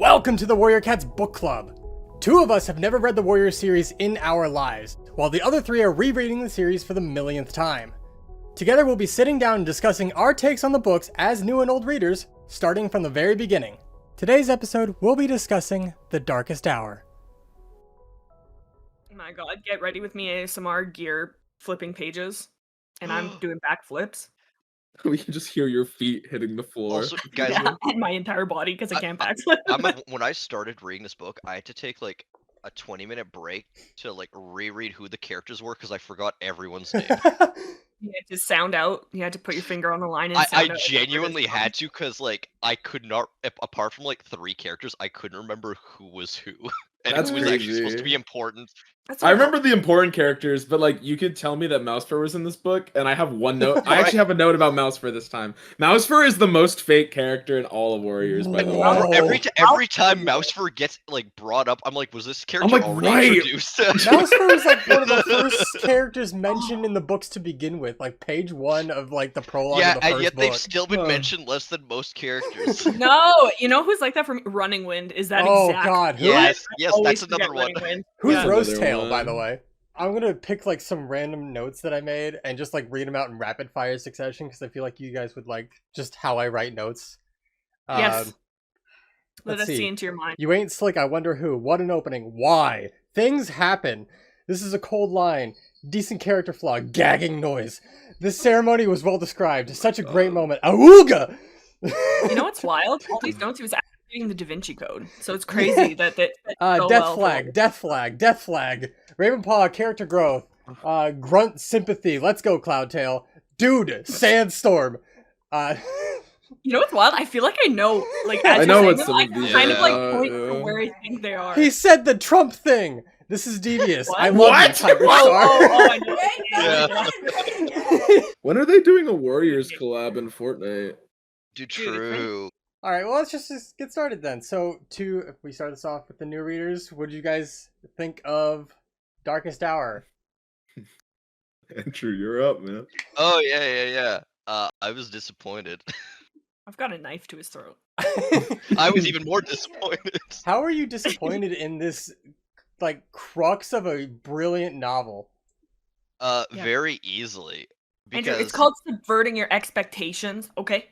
Welcome to the Warrior Cats Book Club. Two of us have never read the Warrior series in our lives, while the other three are rereading the series for the millionth time. Together we'll be sitting down and discussing our takes on the books as new and old readers, starting from the very beginning. Today's episode, we'll be discussing The Darkest Hour. My god, get ready with me ASMR gear flipping pages, and I'm doing backflips. We can just hear your feet hitting the floor. Also, guys, Yeah, and my entire body because I can't backflip. when I started reading this book, I had to take like a 20-minute break to like reread who the characters were because I forgot everyone's name. You had to sound out. You had to put your finger on the line and I sound out. genuinely had to because like I could not, apart from like 3 characters, I couldn't remember who was who. And That's who was actually crazy. supposed to be important. That's I what remember the important characters, but like you could tell me that Mousefur was in this book, and I have one note. I actually have a note about Mousefur this time. Mousefur is the most fake character in all of Warriors, by the way. Whoa. Every time Mousefur gets like brought up, I'm like, was this character like, already right. introduced? Mousefur was like one of the first characters mentioned in the books to begin with, like page 1 of like the prologue Yeah, of the first and yet book. they've still been mentioned less than most characters. No, you know who's like that from Running Wind? Is that Oh exact? god, who? Yes, Always that's another forget one. Running Wind. Who's Yeah. Rose Another Tail, by one. the way? I'm gonna pick like some random notes that I made and just like read them out in rapid fire succession because I feel like you guys would like just how I write notes. Yes. Let let's us see see. into your mind. You ain't slick, I wonder who. What an opening. Why? Things happen. This is a cold line. Decent character flaw. Gagging noise. This ceremony was well described. Such a great moment. Awooga! You know what's wild? All these notes he was activating the Da Vinci Code, so it's crazy that so Death well flag, for- death flag, death flag. Ravenpaw, character growth. Grunt sympathy. Let's go, Cloudtail. Dude, sandstorm. You know what's wild? I feel like I know, like as I know you're what saying some them, of I these kind of like are, point yeah. to where I think they are. He said the Trump thing. This is devious. What? I love What? you, Tiger I Star. know. When are they doing a Warriors collab in Fortnite? Dude, Dude, true. All right, well, let's just get started then. So, if we start this off with the new readers, what did you guys think of Darkest Hour? Andrew, you're up, man. Oh yeah. I was disappointed. I've got a knife to his throat. I was even more disappointed. How are you disappointed in this, like, crux of a brilliant novel? Yeah. Very easily. Andrew, Because it's called subverting your expectations. Okay.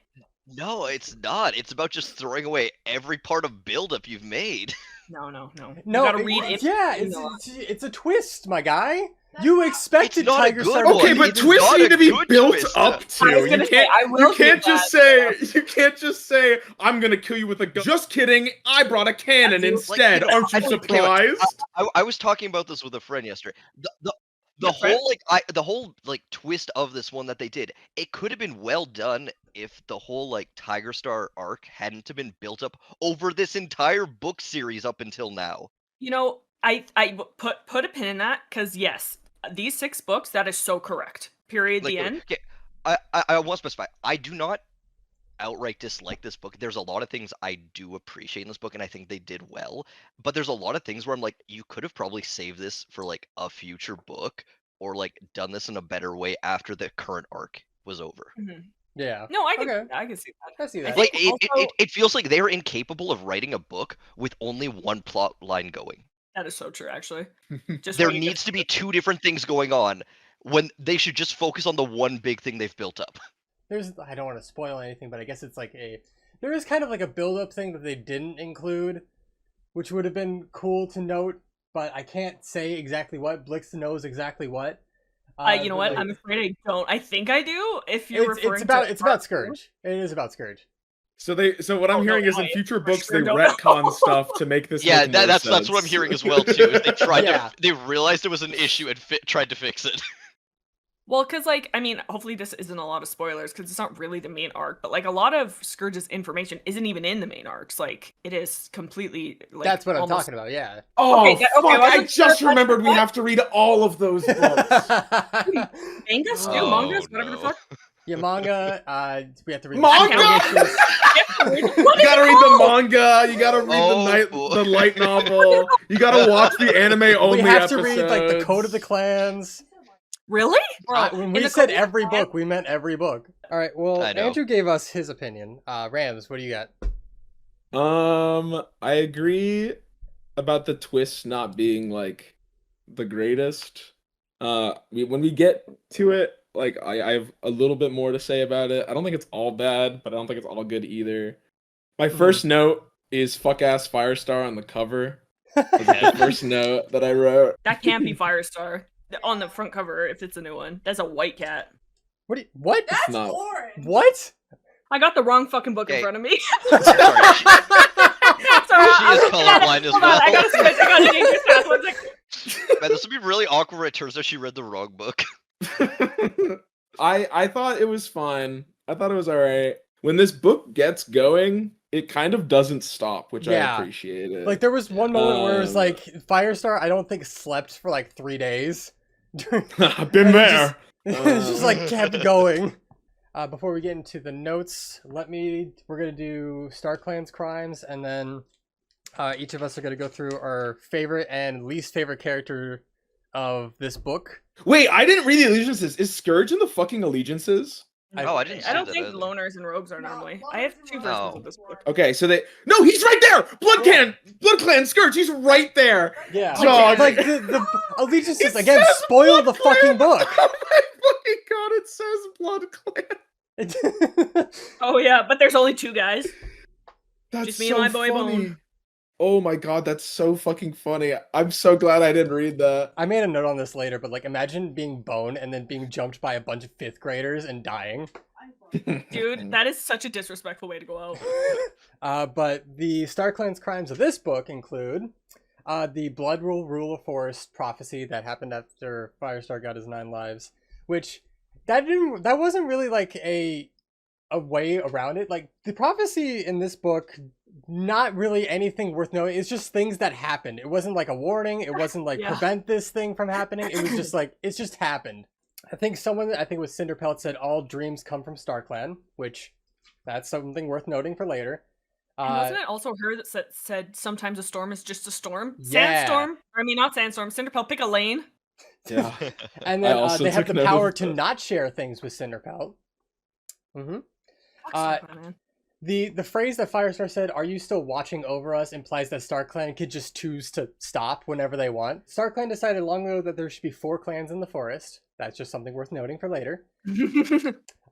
no, it's not. It's about just throwing away every part of buildup you've made. No. No, You gotta read it. Yeah, You know. it's a twist, my guy. You expected It's not a Tiger good Star. one. Okay, but It's twists not need a to be good built twist. up I was to. gonna say, I will You can't give just that, say. You can't just say. I'm gonna kill you with a gun. Just kidding. I brought a cannon I do. instead. Like, Aren't you I think- surprised? I was talking about this with a friend yesterday. The Your friend? whole twist of this one that they did, it could have been well done if the whole like Tiger Star arc hadn't have been built up over this entire book series up until now. You know, I put a pin in that because yes, these 6 books, that is so correct. Period. Like, The end. okay, I want to specify. I do not outright dislike this book. There's a lot of things I do appreciate in this book, and I think they did well. But there's a lot of things where I'm like, you could have probably saved this for like a future book, or like done this in a better way after the current arc was over. Mhm. Yeah. No, I can. Okay. I can see that. I see I that. think- Like also- it feels like they are incapable of writing a book with only one plot line going. That is so true, actually. Just There writing needs to be 2 different things going on when they should just focus on the one big thing they've built up. I don't want to spoil anything, but I guess it's like there is kind of like a build-up thing that they didn't include, which would have been cool to note, but I can't say exactly what. Blix knows exactly what. You know what? like, I'm afraid I don't. I think I do. If you're referring it's to about Scourge. It is about Scourge. So what I'm Oh, hearing no, is in I future for books sure they don't know. retcon stuff to make this. Yeah, make more that's what I'm sense. hearing as well too. Is they tried Yeah. they realized it was an issue and tried to fix it. Well, because like I mean, hopefully this isn't a lot of spoilers because it's not really the main arc, but like a lot of Scourge's information isn't even in the main arcs. Like it is completely. Like, That's what I'm almost- talking about. Yeah. Oh Okay, fuck! well, I let's- just let's- remembered we have to read all of those books. Mangas too, Oh, mangas, whatever the no. fuck. Yeah, manga. We have to read Manga? issues. You gotta read the manga. You gotta read Oh, the light novel. You gotta watch the anime only. We have episodes. to read like the Code of the Clans. Really? When in we the said Code of every Clans- book, we meant every book. All right. Well, I know. Andrew gave us his opinion. Rams, what do you got? I agree about the twist not being like the greatest. When we get to it, like I have a little bit more to say about it. I don't think it's all bad, but I don't think it's all good either. My first note is fuck ass Firestar on the cover. That's the first note that I wrote. That can't be Firestar on the front cover if it's a new one. That's a white cat. What? That's not. orange. What? I got the wrong fucking book in Okay. front of me. Sorry, Sorry, she is colorblind as hold on, well. I gotta switch. I gotta change this fast. 1 second. Man, this would be really awkward when it turns out she read the wrong book. I thought it was fine. I thought it was alright. When this book gets going, it kind of doesn't stop, which Yeah. I appreciate it. Like there was one moment where it was Um, like Firestar, I don't think slept for like 3 days. I've been And it there. It's just like kept going. Before we get into the notes, we're gonna do StarClan's crimes, and then each of us are gonna go through our favorite and least favorite character of this book. Wait, I didn't read the allegiances. Is Scourge in the fucking allegiances? Oh, I didn't see I don't that think either. loners and rogues are No, normally. loners I have and 2 rogues versions Oh. of this book. Okay, so No, he's right there! Blood Clan Scourge, he's right there! Yeah, Dog. like the allegiances It again says spoil the Blood fucking Clan! book. Oh my fucking god, it says Blood Clan! Oh yeah, but there's only 2 guys. That's Just me and my boy funny. Bone. Oh my god, that's so fucking funny. I'm so glad I didn't read that. I made a note on this later, but like imagine being Bone and then being jumped by a bunch of 5th graders and dying. Dude, that is such a disrespectful way to go out. But the StarClan's crimes of this book include the Blood Rule of Forest prophecy that happened after Firestar got his 9 lives, which that wasn't really like a way around it. Like the prophecy in this book, not really anything worth knowing. It's just things that happened. It wasn't like a warning. It wasn't like Yeah. prevent this thing from happening. It was just like it's just happened. I think it was Cinderpelt said all dreams come from StarClan, which that's something worth noting for later. And wasn't it also her that said sometimes a storm is just a storm? Yeah. Sandstorm? I mean, not sandstorm. Cinderpelt, pick a lane. Yeah. And I then also they have took the note power of to that. not share things with Cinderpelt. Mm-hmm. Fuck Uh, Cinderpelt, man. The phrase that Firestar said, "Are you still watching over us?" implies that StarClan could just choose to stop whenever they want. StarClan decided long ago that there should be 4 clans in the forest. That's just something worth noting for later.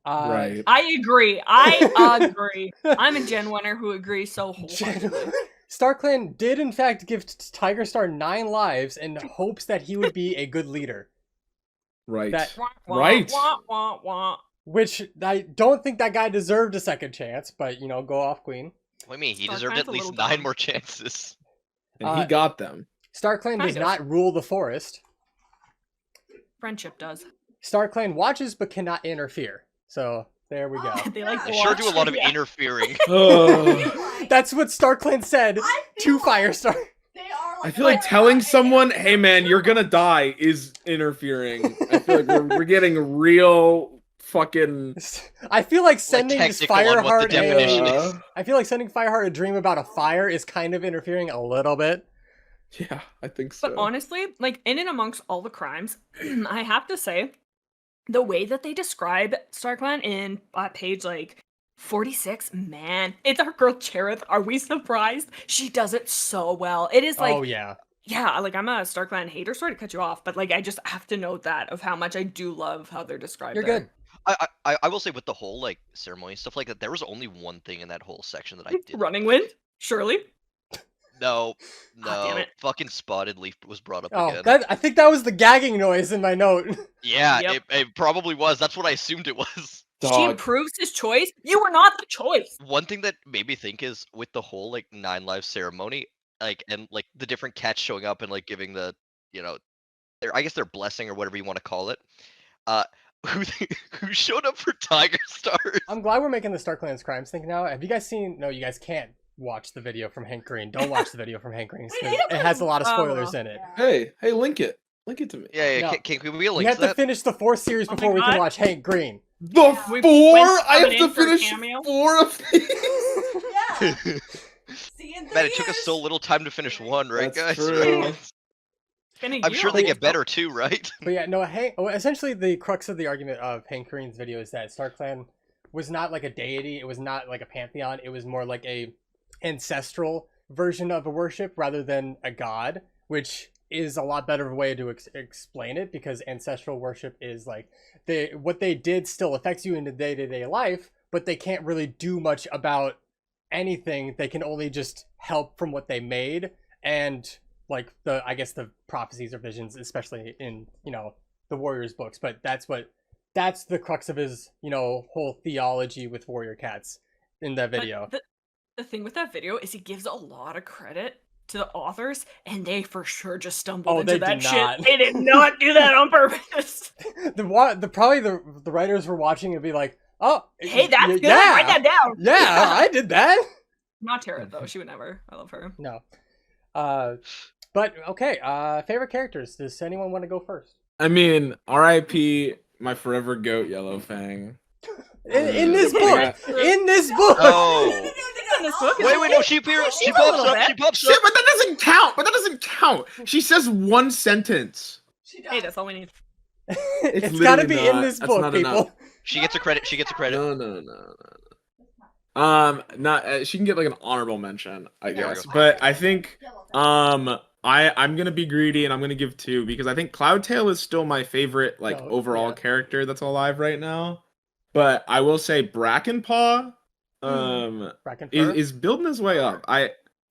Right. I agree. I agree. I'm a Gen 1er who agrees so wholeheartedly. StarClan did in fact give Tiger Star 9 lives in hopes that he would be a good leader. Right. That- Wah, wah, Right. Wah, wah, wah. Which I don't think that guy deserved a second chance, but go off, Queen. What do you mean? He Star deserved Clan's at a least little 9 dumb. more chances. And he got them. StarClan does Kind of. not rule the forest. Friendship does. StarClan watches but cannot interfere. So there we go. They like They to sure do a watch. lot of Yeah. interfering. Oh. That's what StarClan said I to feel like Firestar. they are I feel like telling someone, "Hey man, you're gonna die," is interfering. I feel like we're getting real fucking. I feel like sending this technical on what the Fireheart definition a, is. I feel like sending Fireheart a dream about a fire is kind of interfering a little bit. Yeah, I think so. But honestly, like in and amongst all the crimes, I have to say, the way that they describe StarClan in page like 46, man, it's our girl Cherith. Are we surprised? She does it so well. It is like, Oh yeah. yeah, like I'm a StarClan hater. Sorry to cut you off, but like I just have to note that of how much I do love how they're described. You're there. good. I will say with the whole like ceremony stuff like that, there was only one thing in that whole section that I did. Running Wind, surely. No, Ah, damn no, it. fucking Spotted Leaf was brought up Oh, again. I think that was the gagging noise in my note. Yeah, Yep. it probably was. That's what I assumed it was. She Dog. improves his choice. You were not the choice. One thing that made me think is with the whole like 9 lives ceremony, like and like the different cats showing up and like giving the I guess their blessing or whatever you want to call it. Who who showed up for Tiger Stars? I'm glad we're making the StarClan's crimes thing now. Have you guys seen? No, you guys can't watch the video from Hank Green. Don't watch the video from Hank Green. 'Cause Wait, I it has a lot of Oh, spoilers well. in it. Hey, link it to me. Yeah, No. can we a We link have to to that? finish the 4th series Oh my before we can God. watch Hank Green. The Yeah. We 4? went I have coming to in for a finish cameo? 4 of these. Yeah. See you in Man, it took us so little time to finish one, right, That's guys? true. It's been a I'm year sure they get almost. better too, right? But yeah, no, essentially the crux of the argument of Hank Green's video is that StarClan was not like a deity. It was not like a pantheon. It was more like a ancestral version of a worship rather than a god, which is a lot better way to explain it, because ancestral worship is like what they did still affects you in the day-to-day life, but they can't really do much about anything. They can only just help from what they made, and like I guess the prophecies or visions, especially in the Warriors books. But that's the crux of his whole theology with warrior cats in that video. But the thing with that video is he gives a lot of credit to the authors, and they for sure just stumbled into that shit. They did not do that on purpose. Probably the writers were watching and be like, "Oh, hey, that's good. Yeah, write that down." Yeah, I did that. Not Tara though. She would never. I love her. No. But okay. Favorite characters. Does anyone want to go first? I mean, R.I.P. my forever goat, Yellowfang. In this book. In this book. Oh. Wait, no, she pops up. Shit, but that doesn't count. She says one sentence. Hey, that's all we need. It's gotta be in this book, people. Enough. She gets a credit. No. She can get like an honorable mention, I guess. But I think I'm gonna be greedy and I'm gonna give 2, because I think Cloudtail is still my favorite overall character that's alive right now. But I will say Brackenpaw is building his way up.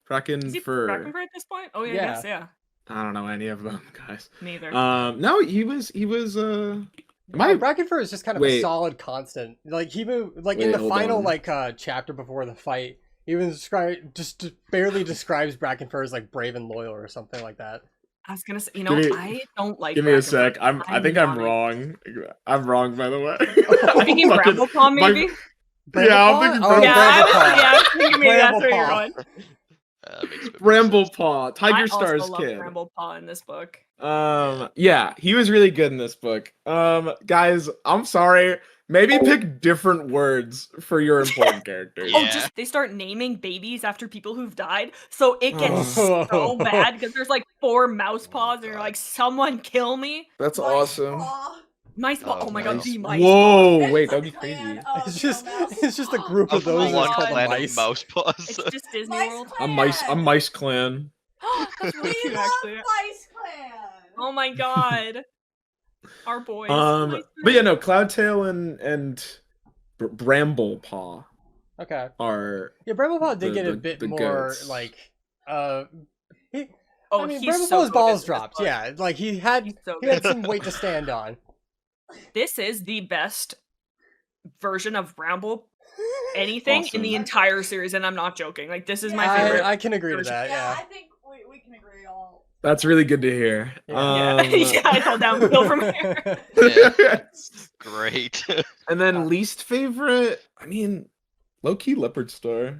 Brackenfur at this point? Oh yeah, yes, yeah. I don't know any of them, guys. Neither. No, he was Brackenfur is just kind of a solid constant. Like he moved in the final chapter before the fight, he was just barely describes Brackenfur as like brave and loyal or something like that. I was gonna say, I don't like. Give me a sec. I think I'm wrong. I'm wrong, by the way. I'm thinking Bramblepalm, maybe. I'm thinking Maybe that's where you're going. Bramblepaw, Tiger Star's kid. Bramblepaw in this book. Yeah, he was really good in this book. Guys, I'm sorry. Maybe pick different words for your important characters. Yeah. They start naming babies after people who've died, so it gets so bad because there's like 4 mouse paws, and you're like, someone kill me. That's awesome. Mice paw. Oh my god, the mice. Whoa, wait, that'd be crazy. It's just a group of those called the mice. Mouse paws. It's just Disney World. I'm Mice Clan. That's really cute, actually. Mice Clan. Oh my god. Our boys. But yeah, no, Cloudtail and Bramblepaw. Okay. Are Bramblepaw did get a bit more goats. like he's Bramblepaw's so balls dropped. Yeah, like he had some weight to stand on. This is the best version of Bramble anything Awesome. in the entire series, and I'm not joking. Like, this is my favorite. I can agree to that. Yeah, Yeah. I think we can agree all. That's really good to hear. Yeah, I fell downhill from here. Yeah. Great. And then least favorite, I mean, low-key Leopard Star.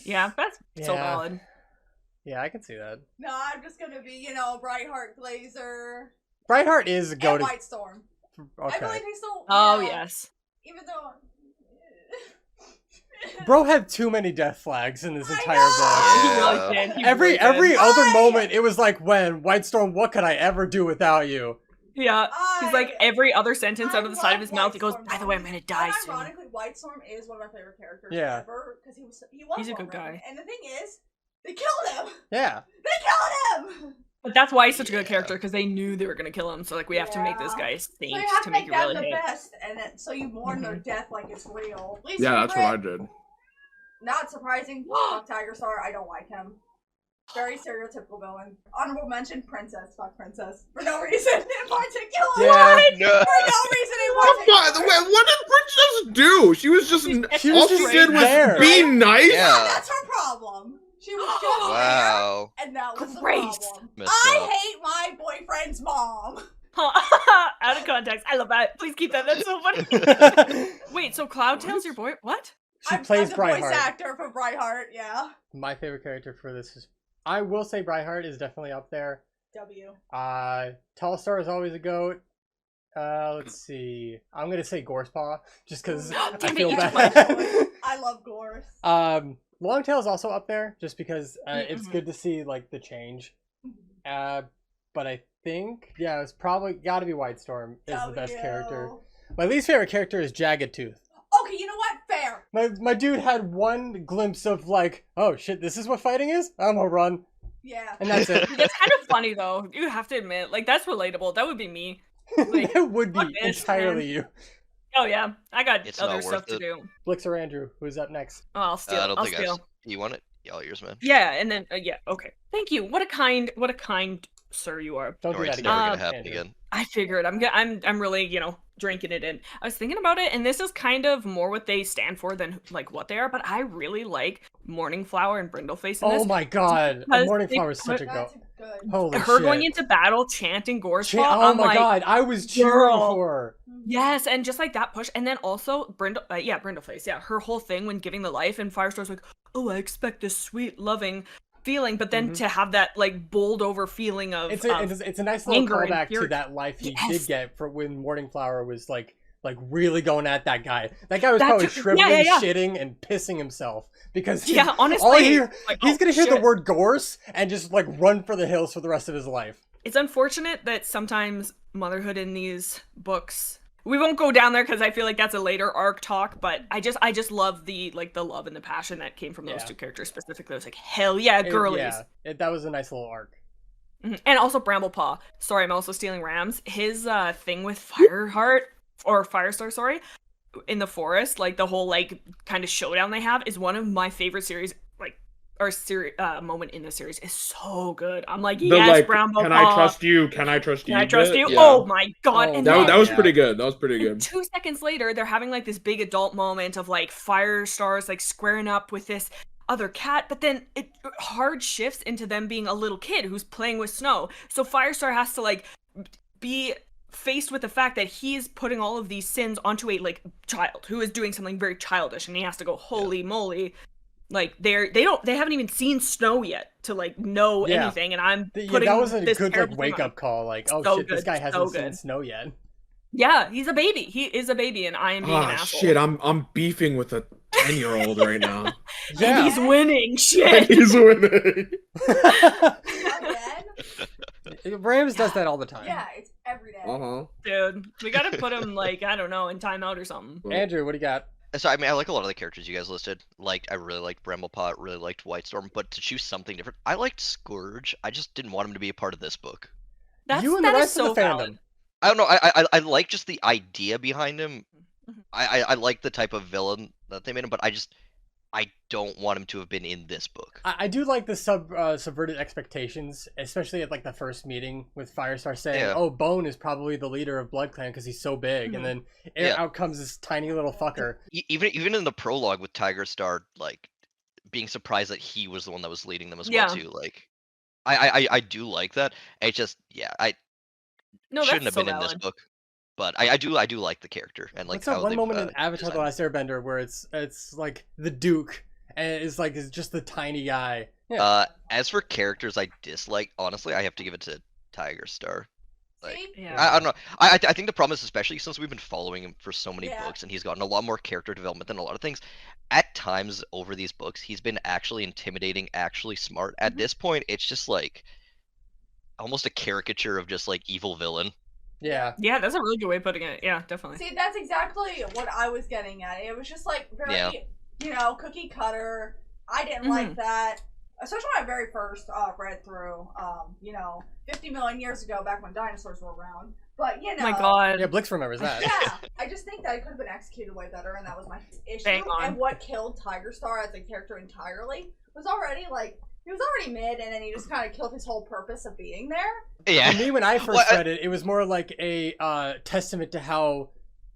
Yeah, that's so valid. Yeah, I can see that. No, I'm just gonna be, Brightheart, Glazer, Brightheart is a and White Storm. Okay. I believe he's still. Oh yes. Even though. Bro had too many death flags in this entire book. He really did. Every other moment, it was like, when White Storm, what could I ever do without you? Yeah, he's like every other sentence out of the side of his mouth. He goes, "By the way, I'm gonna die soon." Ironically, White Storm is one of my favorite characters ever because he was He's a good guy. And the thing is, they killed him. Yeah. They killed him. But that's why he's such a good character, because they knew they were gonna kill him. So like, we have to make this guy saint So you have to make it really them the hit. best, and then, so you mourn their death like it's real. Least That's what I favorite, did. Not surprising. Fuck Tiger Star. I don't like him. Very stereotypical villain. Honorable mention: Princess. Fuck Princess for no reason in particular. Yeah. No. For no reason in particular. What did Princess do? She was just all she did was there. be nice. Yeah, that's her problem. She was just Wow. there, and that was the Grace. problem. Messed I up. hate my boyfriend's mom. Out of context. I love that. Please keep that. That's so funny. Wait, so Cloudtail's your boy? What? She plays I'm the voice Brightheart. actor for Brightheart. Yeah. My favorite character for this is, I will say, Brightheart is definitely up there. W. Tall Star is always a goat. Let's see. I'm gonna say Gorsepaw just because I Damn it, feel you took bad. I love Gorse. Longtail is also up there just because it's good to see like the change. But I think it's probably got to be White Storm is the best character. My least favorite character is Jagged Tooth. Okay, you know what? Fair. My dude had one glimpse of like, oh shit, this is what fighting is? I'm gonna run. Yeah. And that's it. It's kind of funny though. You have to admit, like that's relatable. That would be me. Like, It would fuck be this, entirely man. you. Oh yeah, I got It's other not stuff worth to it. do. Blix or Andrew, who's up next? Oh, I'll steal. I don't I'll think steal. you want it? Yeah, all yours, man. Yeah, and then yeah, okay. Thank you. What a kind sir you are. Don't Don't do worry, that it's again. never gonna happen Andrew. again. I figured I'm really, drinking it in. I was thinking about it, and this is kind of more what they stand for than like what they are, but I really like Morning Flower and Brindleface in this. Oh my god. because Morning they Flower is such a put- go. That's good. Holy Her shit. going into battle chanting Gore's Cha- Paw, oh I'm my like, god, I was cheering girl. for her. yes, and just like that push, and then also Brindleface, yeah, her whole thing when giving the life, and Firestar's like, oh, I expect this sweet, loving feeling, but then to have that like bowled over feeling of It's a nice little anger and callback to fury. that life he Yes. did get for when Morning Flower was like really going at that guy. That guy was That probably too- shriveling, yeah. shitting, and pissing himself because Yeah, all honestly, he hear, like, he's oh, gonna hear the shit. word gorse and just like run for the hills for the rest of his life. It's unfortunate that sometimes motherhood in these books. We won't go down there because I feel like that's a later arc talk, but I just love the love and the passion that came from those Yeah. two characters specifically. I was like, hell yeah, girlies. That was a nice little arc. Mhm. And also Bramblepaw. Sorry, I'm also stealing Rams. His thing with Fireheart or Firestar, sorry, in the forest, like the whole like kind of showdown they have is one of my favorite series. Moment in the series is so good. I'm like, The yes, like, Bramblepaw. can I trust you? Can I trust you? Can I trust bit? you? Yeah. Oh my god! Oh, And That, then, that was Yeah. pretty good. That was pretty and good. 2 seconds later, they're having like this big adult moment of like Firestar's like squaring up with this other cat, but then it hard shifts into them being a little kid who's playing with Snow. So Firestar has to like be faced with the fact that he's putting all of these sins onto a like child who is doing something very childish, and he has to go, holy moly. Like they haven't even seen Snow yet to like know Yeah. anything, and I'm Yeah, putting that was a this good like terrible thing wake on. up call. Like, oh So shit, this good, guy so hasn't seen good. Snow yet. Yeah, he's a baby. He is a baby, and I am being an Ah, asshole. shit! I'm beefing with a 10-year-old right now. Yeah. And he's winning. Shit. He's winning. Again? Rams does that all the time. Yeah, it's every day. Uh-huh. Dude, we gotta put him like I don't know in timeout or something. Andrew, what do you got? So I mean, I like a lot of the characters you guys listed. I really liked Bramblepot, really liked Whitestorm, but to choose something different, I liked Scourge. I just didn't want him to be a part of this book. You and the that is rest so of the fandom. valid. I don't know. I like just the idea behind him. Mhm. I like the type of villain that they made him, but I don't want him to have been in this book. I do like the subverted expectations, especially at like the first meeting with Firestar saying, Yeah. "Oh, Bone is probably the leader of Blood Clan because he's so big," Mhm. and then Yeah. out comes this tiny little fucker. Even in the prologue with Tiger Star, like being surprised that he was the one that was leading them as Yeah. well too. Like, I do like that. It just No, shouldn't that's have so been in this valid. book. But I do like the character and like What's that how one they've, moment in Avatar: The designed Last Airbender where it's like the Duke and it's just the tiny guy? it. Yeah. As for characters I dislike, honestly, I have to give it to Tiger Star. Like, See? Yeah. I don't know. I think the problem is, especially since we've been following him for so many Yeah. books, and he's gotten a lot more character development than a lot of things. At times over these books, he's been actually intimidating, actually smart. At Mhm. this point, it's just like almost a caricature of just like evil villain. Yeah. Yeah, that's a really good way of putting it. Yeah, definitely. See, that's exactly what I was getting at. It was just like very, Yeah. cookie cutter. I didn't Mhm. like that. Especially when I very first read through, 50 million years ago, back when dinosaurs were around. But, Oh my god. Yeah, Blix remembers that. Yeah, I just think that it could have been executed way better, and that was my issue. Bang on. And what killed Tiger Star as a character entirely was already, like, he was already mid, and then he just kind of killed his whole purpose of being there. Yeah. For me, when I first Well, read it, it was more like a testament to how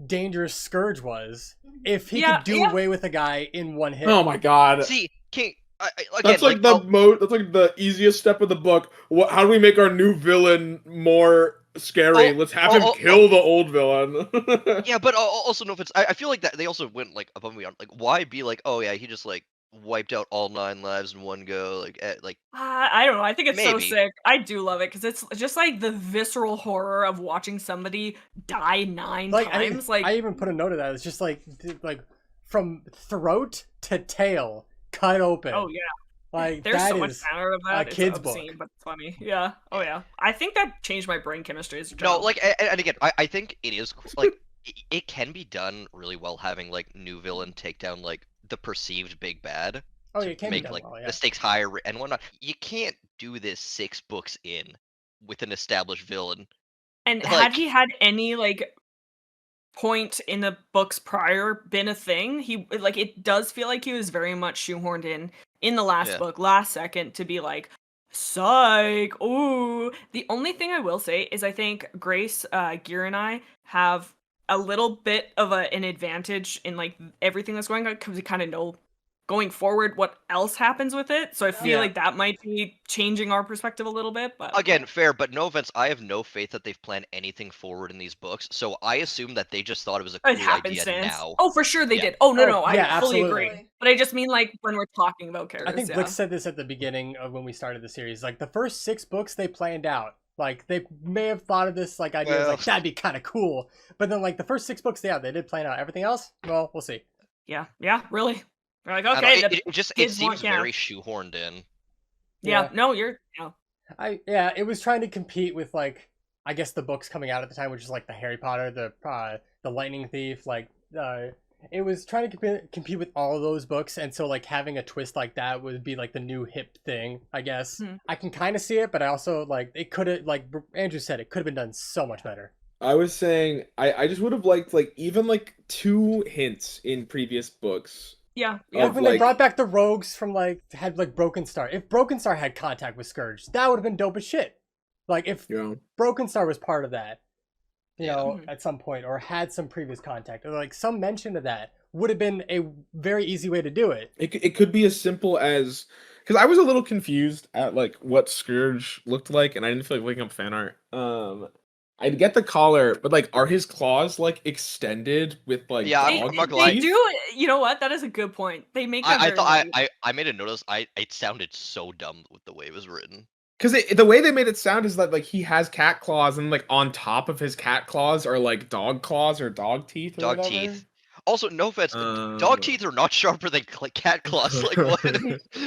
dangerous Scourge was. If he Yeah, could do yeah. away with a guy in one hit. Oh my god. See, King. Again, That's like the that's like the easiest step of the book. How do we make our new villain more scary? Let's have him kill the old villain. Yeah, but also no offense. I feel like that they also went like above and beyond. Like, why be like, oh yeah, he just like wiped out all 9 lives in one go? Like I don't know. I think it's so Maybe. sick. I do love it because it's just like the visceral horror of watching somebody die 9 times. I even put a note of that. It's just like from throat to tail cut open. Oh yeah. Like There's that so much is banner of that. a It's kid's obscene, book. but it's funny. Yeah. Oh yeah. I think that changed my brain chemistry as a no, child. like and again, I think it is like it can be done really well having like new villain take down like the perceived big bad Oh, to yeah, it can be make done like well, yeah. the stakes higher and whatnot. You can't do this 6 books in with an established villain. And Like- had he had any like point in the books prior been a thing, he like it does feel like he was very much shoehorned in the last Yeah. book, last second, to be like, psych. Ooh. The only thing I will say is I think Grace, Gear, and I have a little bit of an advantage in like everything that's going on because we kind of know going forward what else happens with it. So I feel Yeah. like that might be changing our perspective a little bit. But Again, fair, but no offense, I have no faith that they've planned anything forward in these books, so I assume that they just thought it was a it cool idea happenstance. now. Oh, for sure they Yeah. did. Oh no, Oh, no, I yeah, fully absolutely. agree. But I just mean like when we're talking about I characters. think Yeah. Blix said this at the beginning of when we started the series. Like the first 6 books they planned out. Like they may have thought of this like idea Well. like that'd be kind of cool. But then like the first 6 books, yeah, they did plan out. Everything else, well, we'll see. Yeah, really. We're like, I don't know, okay, it kids seems want gas. very shoehorned in. Yeah, no, you're Yeah, it was trying to compete with like I guess the books coming out at the time, which is like the Harry Potter, the Lightning Thief, like it was trying to compete with all of those books, and so like having a twist like that would be like the new hip thing, I guess. I can kind of see it, but I also like it could have, like Andrew said, it could have been done so much better. I was saying I just would have liked like even like 2 hints in previous books. yeah. Like Of, when they like- brought back the rogues from like had like Broken Star. If Broken Star had contact with Scourge, that would have been dope as shit. Like if Yeah. Broken Star was part of that, you Yeah. know, at some point, or had some previous contact, or like some mention of that, would have been a very easy way to do it. It could be as simple as because I was a little confused at like what Scourge looked like, and I didn't feel like looking up fan art. I'd get the collar, but like, are his claws like extended with like Yeah, I'm dog not gonna lie. They teeth? do. You know what? That is a good point. They make that I very thought light. I made a notice. It sounded so dumb with the way it was written. Because the way they made it sound is that like he has cat claws, and like on top of his cat claws are like dog claws or dog teeth. Or Dog whatever. teeth. Also, no offense, dog teeth are not sharper than cat claws. Like what?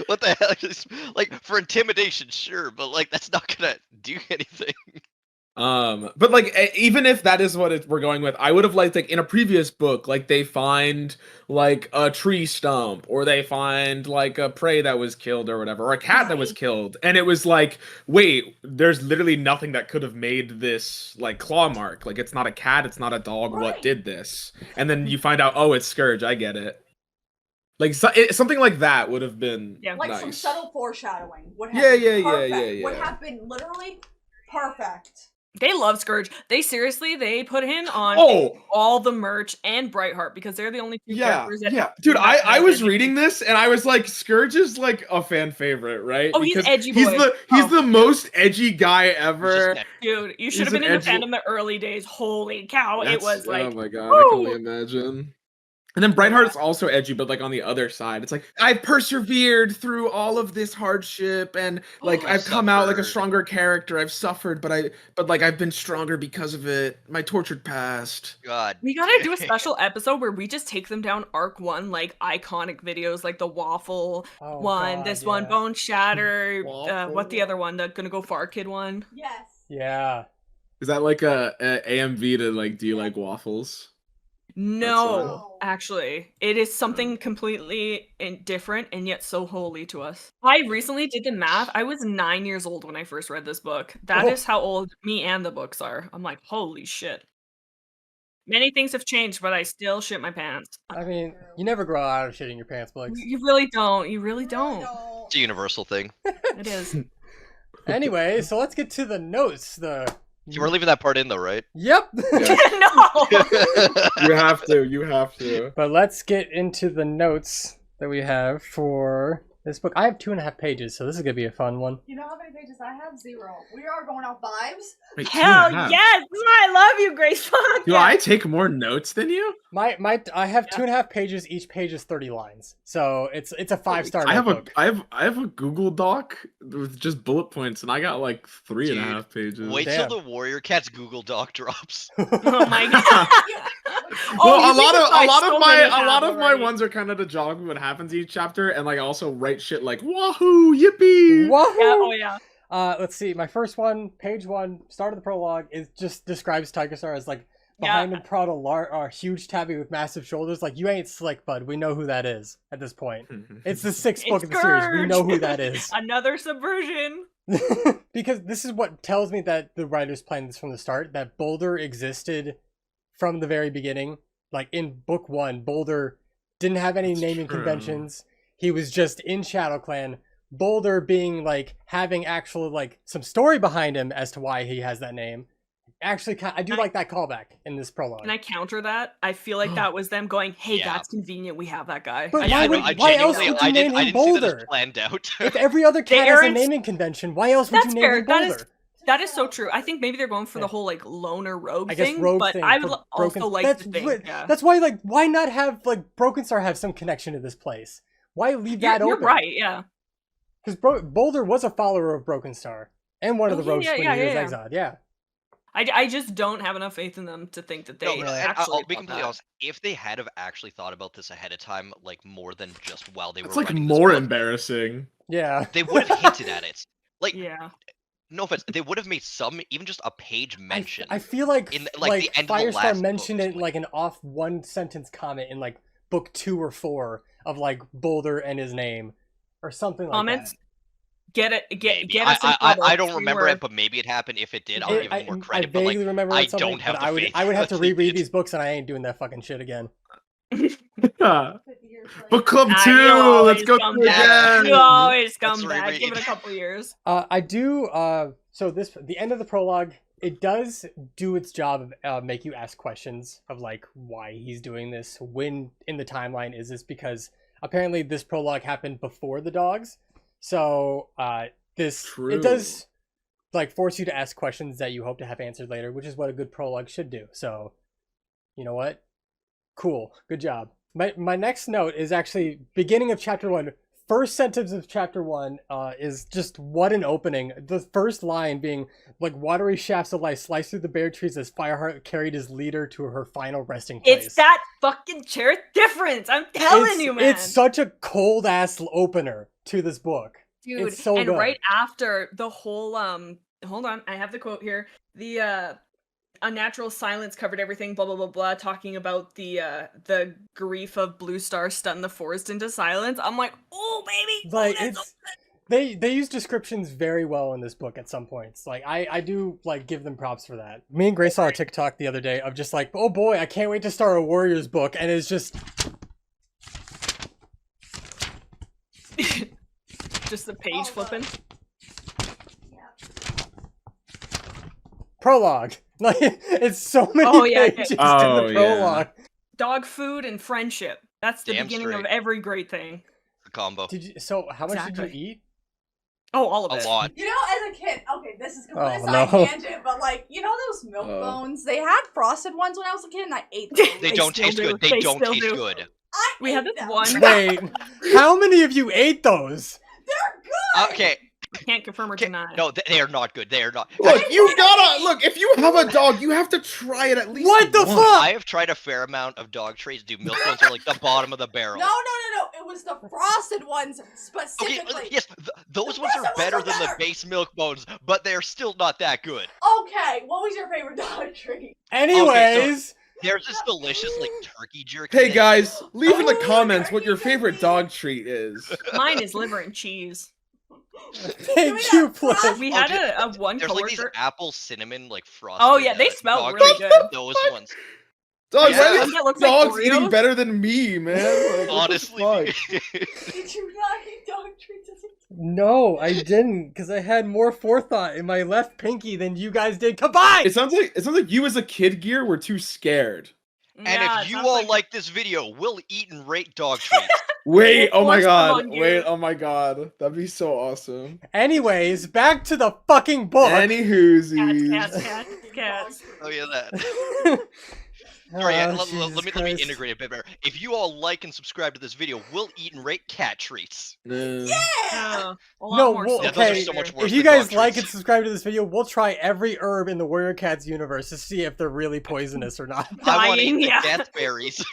What the hell? Like for intimidation, sure, but like that's not gonna do anything. But like even if that is what we're going with, I would have liked like in a previous book, like they find like a tree stump, or they find like a prey that was killed or whatever, or a cat that was killed, and it was like, wait, there's literally nothing that could have made this like claw mark. Like it's not a cat, it's not a dog. What Right. did this? And then you find out, oh, it's Scourge. I get it. Like something like that would have been Yeah. Like some nice. subtle foreshadowing would have Yeah, been yeah, yeah, perfect. yeah, Would yeah. have been literally perfect. They love Scourge. They put him on Oh, all the merch and Brightheart because they're the only two yeah, characters that yeah, dude. have I was anything. reading this and I was like, Scourge is like a fan favorite, right? Oh, he's Because edgy He's boy. he's Oh. the most edgy guy It's just ever. that- Dude, you should He's have been an in the edgy- fandom the early days. Holy cow! It was like, oh my god, I can only woo! imagine. And then Brightheart's also edgy, but like on the other side, it's like I've persevered through all of this hardship, and like I I've come out like a suffered. stronger character. I've suffered, but like I've been stronger because of it. My tortured past. God. We gotta do a special episode where we just take them down arc one, like iconic videos, like the waffle Oh, one, God, this one, yeah. Bone Shatter, Waffle. what the other one, the Gonna Go Far Kid one. Yes. Yeah. Is that like a AMV to like, do you like waffles? No, No. actually, it is something completely different and yet so holy to us. I recently did the math. I was 9 years old when I first read this book. That Oh. is how old me and the books are. I'm like, holy shit. Many things have changed, but I still shit my pants. I mean, you never grow out of shitting your pants, Blix. You really don't. You really don't. It's a universal thing. It is. Anyway, so let's get to the notes. We're leaving that part in though, right? Yep. Yeah. No. You have to. You have to. But let's get into the notes that we have for this book. I have 2.5 pages, so this is gonna be a fun one. You know how many pages I have? 0. We are going off vibes. Wait, Hell 2.5. yes! This is why I love you, Grace. Fuck Do yeah. I take more notes than you? I have Yeah. 2.5 pages. Each page is 30 lines, so it's a 5-star I have a notebook. I have a Google Doc with just bullet points, and I got like 3.5 pages. Wait Damn. till the Warrior Cat's Google Doc drops. Oh my god. Well, Oh, you a lot can of buy so many have my already. ones are kind of to jog what happens each chapter, and like also write shit like wahoo, yippee. Wahoo! Yeah, oh yeah. Let's see. My first one, page 1, start of the prologue, is just describes Tiger Star as like behind him prowled a huge tabby with massive shoulders. Like, you ain't slick, bud. We know who that is at this point. It's the 6th book of the series. We know who that is. Another subversion. Because this is what tells me that the writers planned this from the start, that Boulder existed from the very beginning. Like, in book 1, Boulder didn't have any naming conventions. He was just in ShadowClan. Boulder being, like, having actual, like, some story behind him as to why he has that name. Actually, I do like that callback in this prologue. Can I counter that? I feel like that was them going, "Hey, Yeah. that's convenient. We have that guy." But I why else would you name him I didn't see that Boulder? as planned out. If every other cat has a Aaron's- naming convention, why else would you That's name fair. him Boulder? That is so true. I think maybe they're going for Yeah. the whole like loner rogue I guess thing, rogue but thing I for would Broken- also like that's to think, what- yeah. That's why, like, why not have, like, Broken Star have some connection to this place? Why leave that You're open? right, yeah. Because Boulder was a follower of Broken Star and one of the rogues when he was exiled. Yeah. I just don't have enough faith in them to think that they No, actually. I'll be thought completely that. honest. If they had have actually thought about this ahead of time, like more than just while they It's were like writing this more book, embarrassing. Yeah. they would have hinted at it. Like, Yeah. no offense, they would have made some, even just a page mention. I feel like, in, like, the end of the Firestar last mentioned book or it in, like, an off one sentence comment in, like, book 2 or 4 of, like, Boulder and his name or something like Comments. that. Get Maybe. us in trouble. I don't We remember were- it, but maybe it happened. If it did, I'll give them more I credit. But vaguely like, remember I it something, don't have but the faith. I would have to that they reread did. these books, and I ain't doing that fucking shit again. 50 years later. Book Club Ah, 2! you Let's always go come through back. again! You always come Let's back. Give reread. it a couple years. I do. So the end of the prologue, it does do its job of make you ask questions of, like, why he's doing this. When in the timeline is this? Because apparently this prologue happened before the dogs. So True. it does, like, force you to ask questions that you hope to have answered later, which is what a good prologue should do. So, you know what? Cool. Good job. My next note is actually beginning of chapter 1. First sentence of chapter 1 is just what an opening. The first line being, like, watery shafts of light sliced through the bare trees as Fireheart carried his leader to her final resting place. It's that fucking chair difference. I'm telling you, man. It's such a cold ass opener to this book. Dude, It's so and good. right after the whole hold on, I have the quote here. The unnatural silence covered everything, blah blah blah blah, talking about the grief of Blue Star stunned the forest into silence. I'm like, oh baby, Like, oh, that's it's they use descriptions very well in this book at some points. Like, I do, like, give them props for that. Me and Grace saw a TikTok the other day of just like, oh boy, I can't wait to start a Warriors book, and it's just just the page flipping. Yeah. prologue. Like, it's so many Oh, yeah, pages in Oh, the yeah. prologue. Dog food and friendship. That's the Damn beginning of straight. every great thing. The combo. So how much did Exactly. you eat? Oh, all of A it. lot. You know, as a kid, okay, this is completely Oh, side no. tangent, but like, you know those milk Oh. bones? They had frosted ones when I was a kid, and I ate them. They They don't still taste do. good. They They don't still taste do. good. I We ate had this them. one- Wait, how many of you ate those? They're good. Okay. Can't confirm or Okay. deny. No, they are not good. They are not. Look, you gotta look. If you have a dog, you have to try it at least. What the once. fuck? I have tried a fair amount of dog treats. Dude, milk bones are like the bottom of the barrel. No. It was the frosted ones Okay, specifically. yes, those The ones are frosted better ones are than the better. base milk bones, but they're still not that good. Okay, what was your favorite dog treat? Anyways, There's this delicious like turkey jerky. Hey that- guys, leave in the Oh, comments what your turkey favorite jerky. dog treat is. Mine is liver and cheese. thank you, Play. We Oh, had dude, a one There's like these coworker. apple cinnamon like frosted. Oh yeah, they smell dog really treats. good. Those ones. Dog, Yeah. why One are these that looks like dogs eating Oreos? better than me, man? Like, what the Honestly. fuck? Did you not eat dog treats as a kid? No, I didn't, because I had more forethought in my left pinky than you guys did combined. It sounds like you as a kid gear were too scared. And Yeah, if it you sounds all like this video, we'll eat and rate dog treats. Wait, We'll oh my force them god. on you. Wait, oh my god. That'd be so awesome. Anyways, back to the fucking book. Any cats, hoosies. cats. Oh yeah, that. Sorry, yeah, Oh, let Jesus me Christ. integrate a bit better. If you all like and subscribe to this video, we'll eat and rate cat treats. No. A lot No, more well, Yeah, those are okay. so much worse If you than guys dog like treats. and subscribe to this video, we'll try every herb in the Warrior Cats universe to see if they're really poisonous or not. I want to Dying, eat the yeah. death berries.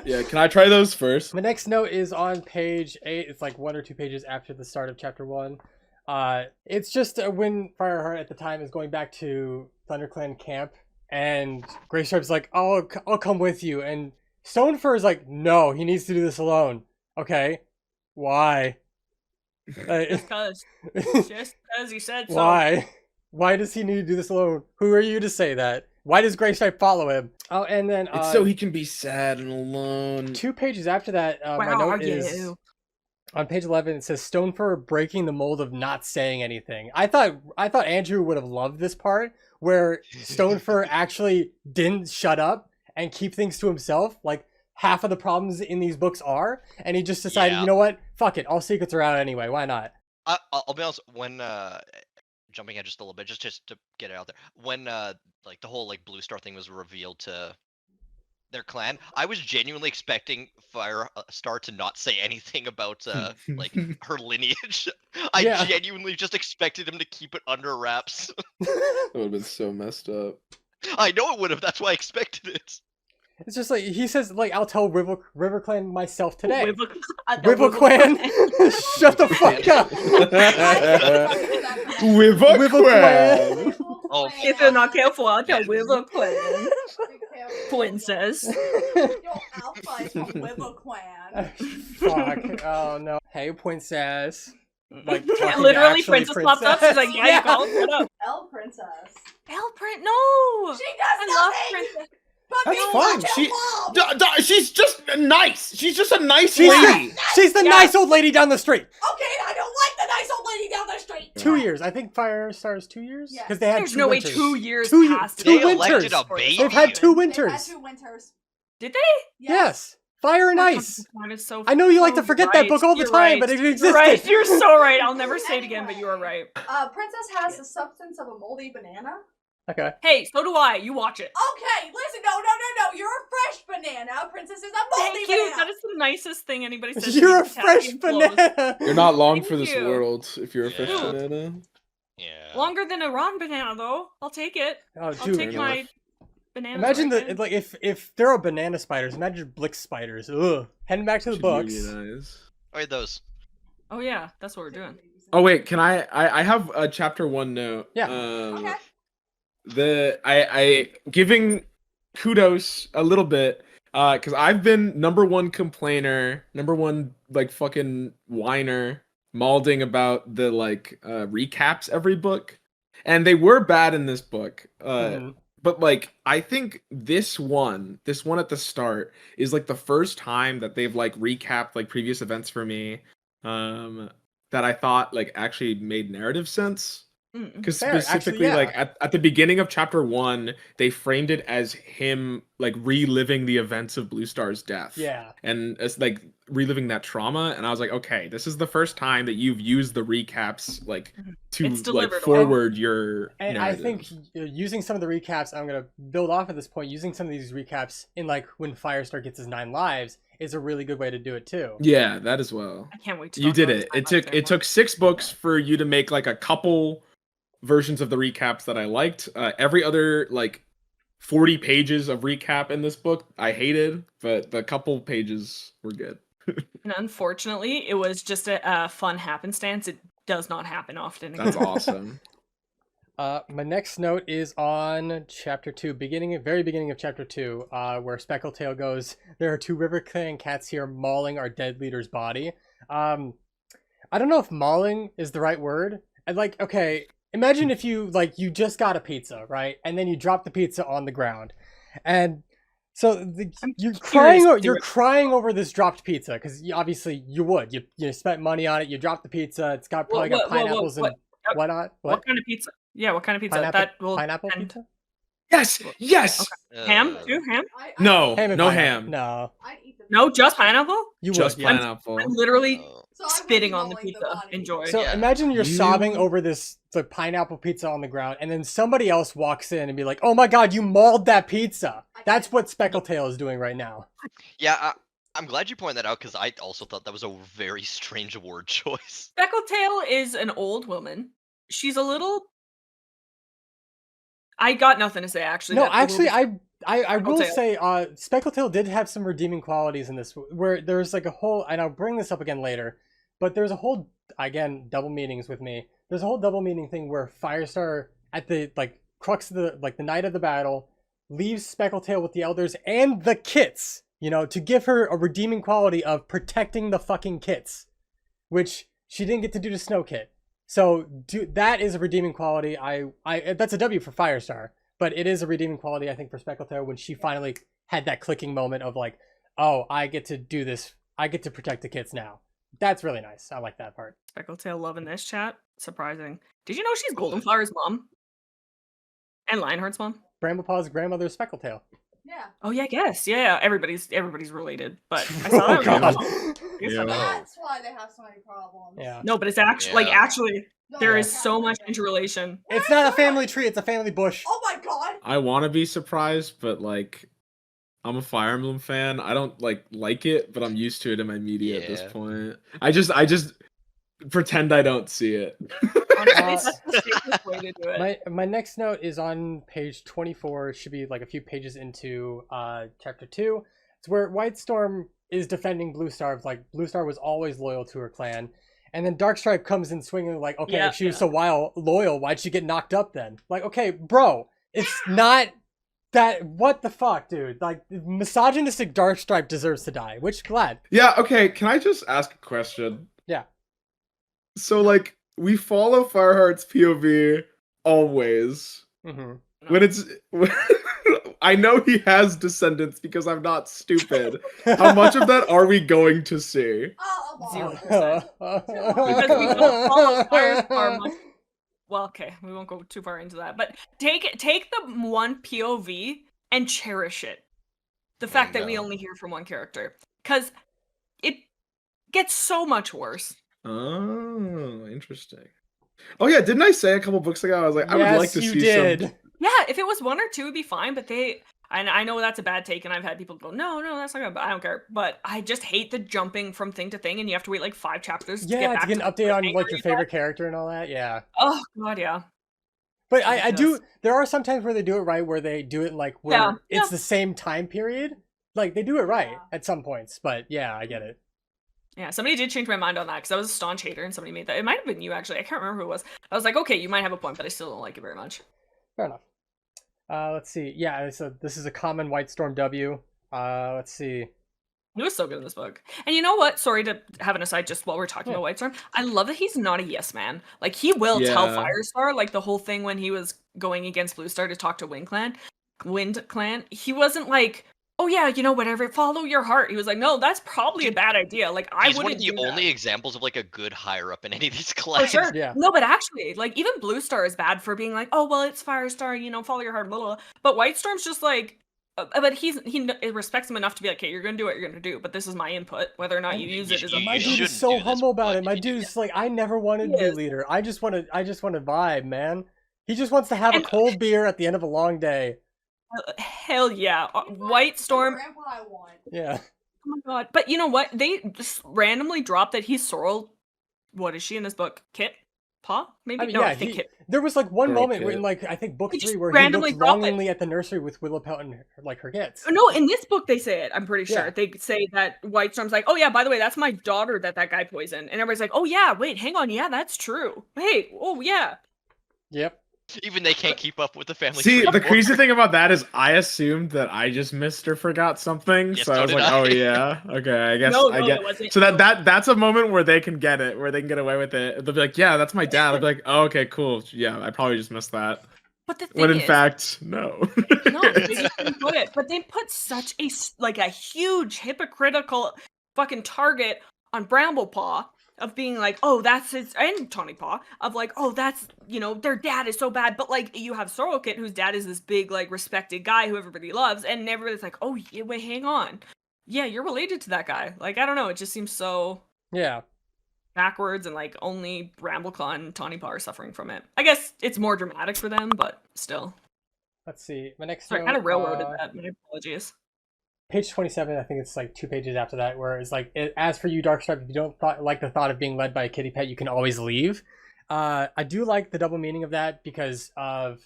Yeah, can I try those first? My next note is on page 8. It's like 1 or 2 pages after the start of chapter 1. It's just when Fireheart at the time is going back to ThunderClan camp And Greystripe's like, I'll come with you. And Stonefur is like, no, he needs to do this alone. Okay, why? Just cause he said so. Why? Why does he need to do this alone? Who are you to say that? Why does Greystripe follow him? Oh, and then It's so he can be sad and alone. 2 pages after that, my note is on page 11. It says Stonefur breaking the mold of not saying anything. I thought Andrew would have loved this part where Stonefur actually didn't shut up and keep things to himself, like half of the problems in these books are, and he just decided, you know what? Fuck it, all secrets are out anyway. Why not? I'll be honest. When jumping ahead just a little bit, just to get it out there, when like the whole like Blue Star thing was revealed to their clan, I was genuinely expecting Firestar to not say anything about like her lineage. I genuinely just expected him to keep it under wraps. That would have been so messed up. I know it would have. That's why I expected it. It's just like he says, like, I'll tell River Clan myself today. River Clan, shut the fuck up. River Clan. Oh, if you're not careful, I'll tell River Clan. Princess. Yo, Alpha from Widow Clan. Fuck. Oh no. Hey, princess. Like, literally, Princess pops up. She's like, yeah, you called. What up? L Princess. No. She does I love nothing. Princess. That's fine. She's just nice. She's just a nice She's lady. She's the nice old lady down the street. Okay, I don't like the nice old lady down the street. 2 years. I think Firestar is 2 years? Yes. Because they had There's 2 no winters. way 2 years Two- passed. two they elected winters. a baby. They've had 2 They've winters. had 2 winters. Did they? Yes. Fire and Ice. Time is so I know you like to forget that right. book all the You're time, right. but it You're existed. right. You're so right. I'll never say it again, but you are right. Princess has the substance of a moldy banana. Okay. Hey, so do I. You watch it. Okay, listen, no. You're a fresh banana. Princess is a moldy Thank you. banana. That is the nicest thing anybody said. to You're me. a fresh Tapping clothes. banana. You're not long Thank for this you. world if you're a fresh Yeah. banana. Yeah. Longer than a raw banana, though. I'll take it. Oh, I'll dude. take my banana. Imagine right the now. like if there are banana spiders, imagine Blix spiders. Ugh. Heading back to the Should books. unionize. Oh, wait, those. Oh yeah, that's what we're doing. Oh wait, can I have a chapter 1 note. Yeah. Okay. I giving kudos a little bit because I've been #1 complainer, #1 like fucking whiner, malding about the like recaps every book, and they were bad in this book. But like I think this one at the start is like the first time that they've like recapped like previous events for me that I thought like actually made narrative sense. Because specifically, like at the beginning of chapter 1, they framed it as him like reliving the events of Blue Star's death. Yeah. And it's like reliving that trauma. And I was like, okay, this is the first time that you've used the recaps like to like forward your and narrative. I think using some of the recaps, I'm gonna build off at this point. Using some of these recaps in like when Firestar gets his 9 lives is a really good way to do it too. Yeah, that as well. I can't wait to You talk did about it. It took 6 books for you to make like a couple versions of the recaps that I liked. Every other like 40 pages of recap in this book I hated, but the couple pages were good. And unfortunately, it was just a fun happenstance. It does not happen often. That's awesome. My next note is on chapter 2, very beginning of chapter 2, where Speckletail goes, there are 2 River Clan cats here mauling our dead leader's body. I don't know if mauling is the right word. Like, okay, imagine if you just got a pizza, right? And then you drop the pizza on the ground. And so you're crying over this dropped pizza because obviously you would. You spent money on it, you dropped the pizza, it's got probably got pineapples and whatnot. What kind of pizza? Yeah, what kind of pizza? Pineapple pizza? Yes. Okay. Ham? Too ham? No, Ham and no pineapple. ham. No. I'd eat the No, just pineapple? You Just would, yeah. pineapple. I'm literally So I would spitting be on the mauling pizza. body. Enjoy. So Yeah. imagine you're sobbing over the pineapple pizza on the ground, and then somebody else walks in and be like, "Oh my god, you mauled that pizza!" That's what Speckletail is doing right now. Yeah, I'm glad you pointed that out because I also thought that was a very strange word choice. Speckletail is an old woman. She's a little. I got nothing to say actually. No, That actually, little- I will Speckletail. say, Speckletail did have some redeeming qualities in this, where there's like a whole, and I'll bring this up again later, but there's a whole, again, double meanings with me. There's a whole double meaning thing where Firestar at the like crux of the night of the battle, leaves Speckletail with the elders and the kits, you know, to give her a redeeming quality of protecting the fucking kits, which she didn't get to do to Snow Kit. So that is a redeeming quality. I that's a W for Firestar, but it is a redeeming quality, I think, for Speckletail when she finally had that clicking moment of like, oh, I get to do this. I get to protect the kits now. That's really nice. I like that part. Speckletail loving this chat. Surprising. Did you know she's Goldenflower's mom? And Lionheart's mom? Bramblepaw's grandmother is Speckletail. Yeah. Oh yeah, I guess. Yeah, everybody's related. But I saw that. God. Yeah. That's why they have so many problems. Yeah. No, but it's actually Yeah. actually No, there they is have so much nothing. interrelation. It's not a family tree. It's a family bush. Oh my god. I want to be surprised, but like, I'm a Fire Emblem fan. I don't like it, but I'm used to it in my media at this Yeah. point. I just pretend I don't see it. Honestly, Uh, that's the safest way to do it. My next note is on page 24. It should be like a few pages into chapter 2. It's where Whitestorm is defending Bluestar. Like Bluestar was always loyal to her clan, and then Darkstripe comes in swinging like, okay, Yeah, if she was so loyal, why'd she get knocked up then? Like, okay, bro, it's not that. What the fuck, dude? Like, misogynistic Darkstripe deserves to die. Which glad. Yeah, okay, can I just ask a question? Yeah. So like, we follow Fireheart's POV always. Mm-hmm. When it's I know he has descendants because I'm not stupid. How much of that are we going to see? Oh, a lot. 0%. Because we don't follow Firestar much. Well, okay, we won't go too far into that. But take the one POV and cherish it. The fact that we No. only hear from one character. Because it gets so much worse. Oh, interesting. Oh yeah, didn't I say a couple books ago? I was like, I would like to you see did. some. Yeah, if it was one or two, it'd be fine. But and I know that's a bad take, and I've had people go, no, that's not good. But I don't care. But I just hate the jumping from thing to thing, and you have to wait like 5 chapters to get Yeah, back to get an the update on cliffhanger like your you favorite got. character and all that. Yeah. Oh god, yeah. But I do. Yes. There are some times where they do it right, where they do it like where Yeah, it's yeah. the same time period. Like they do it right Yeah. at some points. But yeah, I get it. Yeah, somebody did change my mind on that because I was a staunch hater, and somebody made that. It might have been you actually. I can't remember who it was. I was like, okay, you might have a point, but I still don't like it very much. Fair enough. Let's see. Yeah, so this is a common Whitestorm W. Let's see. He was so good in this book. And you know what? Sorry to have an aside just while we're talking Yeah. about Whitestorm. I love that he's not a yes man. Like, he will tell Yeah. Firestar, like the whole thing when he was going against Bluestar to talk to Wind Clan. He wasn't like, oh yeah, you know, whatever, follow your heart. He was like, no, that's probably a bad idea. Like, I He's one wouldn't of the do that. only examples of like a good higher up in any of these For clans. sure. Yeah. No, but actually, like, even Bluestar is bad for being like, oh, well, it's Firestar, you know, follow your heart, blah, blah, blah. But Whitestorm's just like, but he respects him enough to be like, okay, you're gonna do what you're gonna do, but this is my input. Whether or not you use it is You a My dude shouldn't is so do this, humble about but it. My if you do dude's like, I never wanted to He be is. leader. I just want to vibe, man. He just wants to have a And- cold beer at the end of a long day. Hell yeah. He's like Whitestorm. the grandpa I want. Yeah. Oh my god. But you know what? They just randomly dropped that he's Sorrel. What is she in this book? Kit? Paw? Maybe? I mean, no, yeah. I think Kit. There was like one Girl moment where kid. in like I think book They just 3 where he randomly looked drop it. longingly at the nursery with Willowpelt and like her kids. No, in this book they say it. I'm pretty sure. Yeah. They say that Whitestorm's like, oh yeah, by the way, that's my daughter that guy poisoned. And everybody's like, oh yeah, wait, hang on. Yeah, that's true. Hey, oh yeah. Yep. Even they can't keep up with the family. See, tree the anymore. crazy thing about that is I assumed that I just missed or forgot something, Yes, so I so was did like, I. oh yeah, okay, I guess No, I no, get. it wasn't. So that's a moment where they can get it, where they can get away with it. They'll be like, yeah, that's my dad. I'll be like, oh, okay, cool. Yeah, I probably just missed that. But the thing When in is, fact, no. no, they just didn't put it. But they put such a huge hypocritical fucking target on Bramblepaw of being like, oh, that's his, and Tawny Paw of like, oh, that's, you know, their dad is so bad. But like, you have Sorrelkit, whose dad is this big, like, respected guy who everybody loves, and everybody's like, oh, yeah, wait, hang on, yeah, you're related to that guy. Like, I don't know, it just seems so Yeah. backwards, and like only Brambleclaw and Tawny Paw are suffering from it. I guess it's more dramatic for them, but still. Let's see. My next Sorry, I note, kind of railroaded that. My apologies. page 27, I think it's like 2 pages after that, where it's like, as for you, Darkstripe, if you don't like the thought of being led by a kitty pet, you can always leave. I do like the double meaning of that because of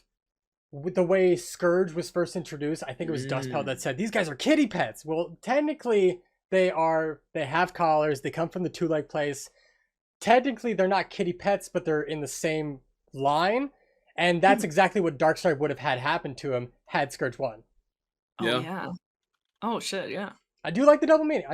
with the way Scourge was first introduced. I think it was Dustpelt that said, these guys are kitty pets. Well, technically, they have collars, they come from the two-leg place. Technically, they're not kitty pets, but they're in the same line. And that's exactly what Darkstripe would have had happen to him had Scourge won. Oh Yeah. yeah. Oh shit, yeah. I do like the double meaning.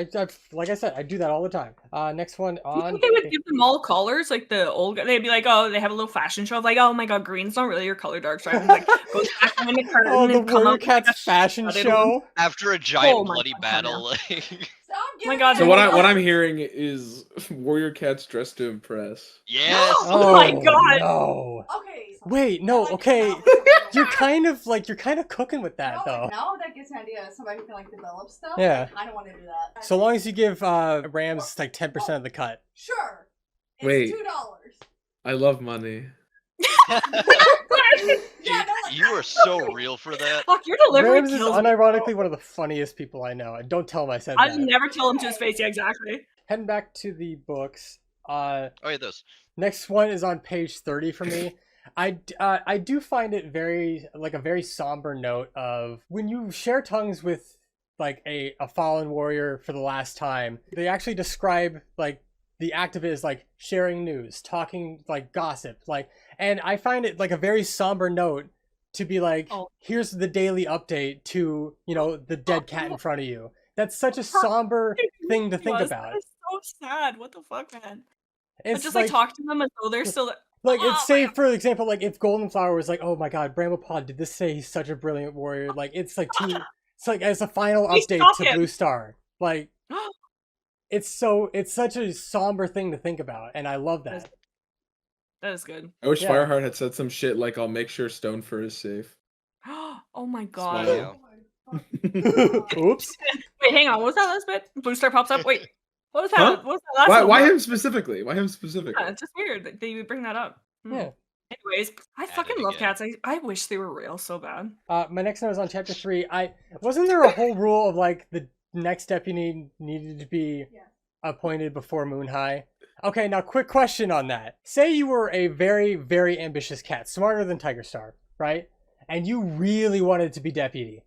Like I said, I do that all the time. Next one Do you on. think they would give them all colors like the old guy? They'd be like, oh, they have a little fashion show of like, oh my god, green's not really your color, dark stripe. And like goes back behind the curtain Oh, the and come Warrior out with, like, Cats a fashion studded one. show. After a giant Oh my bloody God, hell battle, like Stop my giving God, me So they what will- what I'm hearing is Warrior Cats dressed to impress. yes. Oh my God. No. Okay. Wait, I no, like okay. it now. You're kind of cooking with that, No, though. like, now that gives me an idea of somebody who can like develop stuff. Yeah. I don't want to do that. So long as you give Rams like 10% of the cut. Sure. It's Wait. $2. I love money. Dude, Yeah, no, like, you are so real for that. Fuck, your delivery Rams is kills me. unironically one of the funniest people I know. And don't tell him I said I'd that. never tell him to his face. Yeah, exactly. Heading back to the books. Oh yeah, those. Next one is on page 30 for me. I do find it very like a very somber note of when you share tongues with like a fallen warrior for the last time. They actually describe like the act of it as like sharing news, talking like gossip, like, and I find it like a very somber note to be like, Oh. here's the daily update to, you know, the dead cat in front of you. That's such a somber thing to think Yes, about. That is so sad. What the fuck, man? But It's just like talk to them as though they're still. like Oh, it's say my- for example, like if Golden Flower was like, oh my god, Bramblepod did this say he's such a brilliant warrior? Like it's like too, it's like as a final Please update stop to him. Blue Star. Like it's such a somber thing to think about, and I love that. That is good. I wish Yeah. Fireheart had said some shit like, "I'll make sure Stonefur is safe." Oh my god. Smile. Oops. Wait, hang on. What was that last bit? Blue Star pops up. Wait, what was that? Huh? What was that last? Why little why part? him specifically? Why him specifically? Yeah, it's just weird that they would bring that up. Yeah. Anyways, I Add it fucking love again. cats. I wish they were real so bad. My next note is on chapter 3. Wasn't there a whole rule of like the next deputy needed to be Yeah. appointed before Moon High? Okay, now quick question on that. Say you were a very, very ambitious cat, smarter than Tiger Star, right? And you really wanted to be deputy,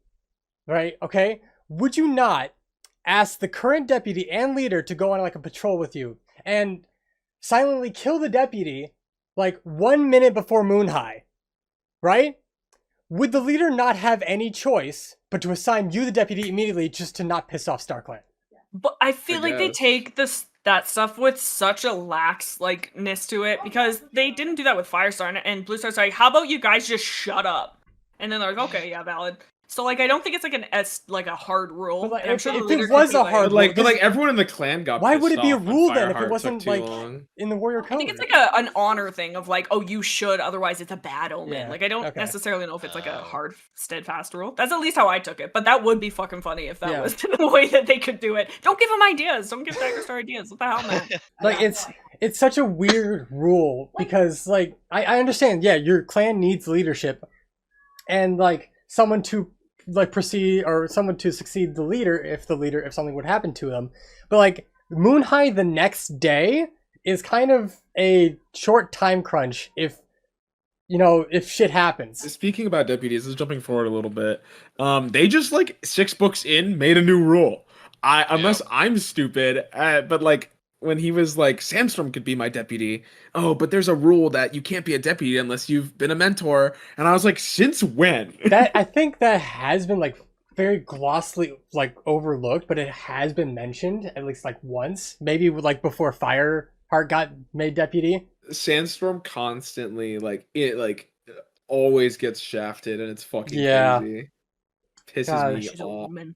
right? Okay, would you not ask the current deputy and leader to go on like a patrol with you and silently kill the deputy like 1 minute before Moon High, right? Would the leader not have any choice but to assign you the deputy immediately just to not piss off StarClan? But I feel like they guess. take that stuff with such a lax likeness to it because they didn't do that with Firestar and Blue Star's like, how about you guys just shut up? And then they're like, okay, yeah, valid. So like I don't think it's like a hard rule. But, like, And I'm if- sure the if it leader could was be a hard But like, Well, everyone in the clan got. Why pissed would it be a off when rule then if Fireheart it took wasn't too like long. in the Warrior I Code? think it's like an honor thing of like, oh, you should, otherwise it's a bad omen. Yeah, Like I don't okay. necessarily know if it's like a Oh. hard, steadfast rule. That's at least how I took it. But that would be fucking funny if that Yeah. was the way that they could do it. Don't give them ideas. Don't give Tiger Star ideas. What the hell, man? Like it's such a weird rule because like I understand, yeah, your clan needs leadership and like someone to like proceed or someone to succeed the leader if something would happen to them. But like Moon High the next day is kind of a short time crunch if shit happens. Speaking about deputies, this is jumping forward a little bit. They just like 6 books in made a new rule. Unless I'm stupid, but like when he was like Sandstorm could be my deputy. Oh, but there's a rule that you can't be a deputy unless you've been a mentor. And I was like, since when? That I think that has been like very glossily like overlooked, but it has been mentioned at least like once, maybe like before Fireheart got made deputy. Sandstorm constantly always gets shafted, and it's fucking Yeah. crazy. Pisses God. me She's a off. woman.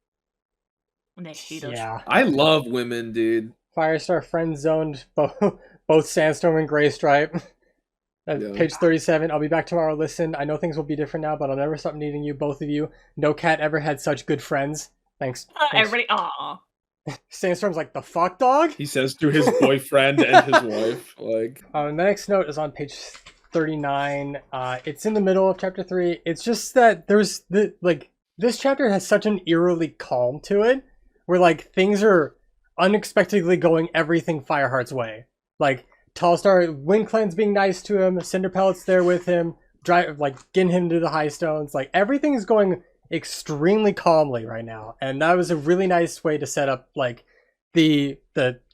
When they hate us. Yeah, I love women, dude. Firestar friend zoned both Sandstorm and Gray Stripe. Yeah. Page 37. I'll be back tomorrow. Listen, I know things will be different now, but I'll never stop needing you, both of you. No cat ever had such good friends. Thanks. Thanks. Everybody, aw. Sandstorm's like, the fuck, dog? He says to his boyfriend and his wife, like, The next note is on page 39. It's in the middle of chapter 3. It's just that there's this chapter has such an eerily calm to it, where like things are unexpectedly going everything Fireheart's way. Like Tallstar, Wind Clan's being nice to him, Cinder Pellet's there with him, getting him to the High Stones. Like everything's going extremely calmly right now, and that was a really nice way to set up like the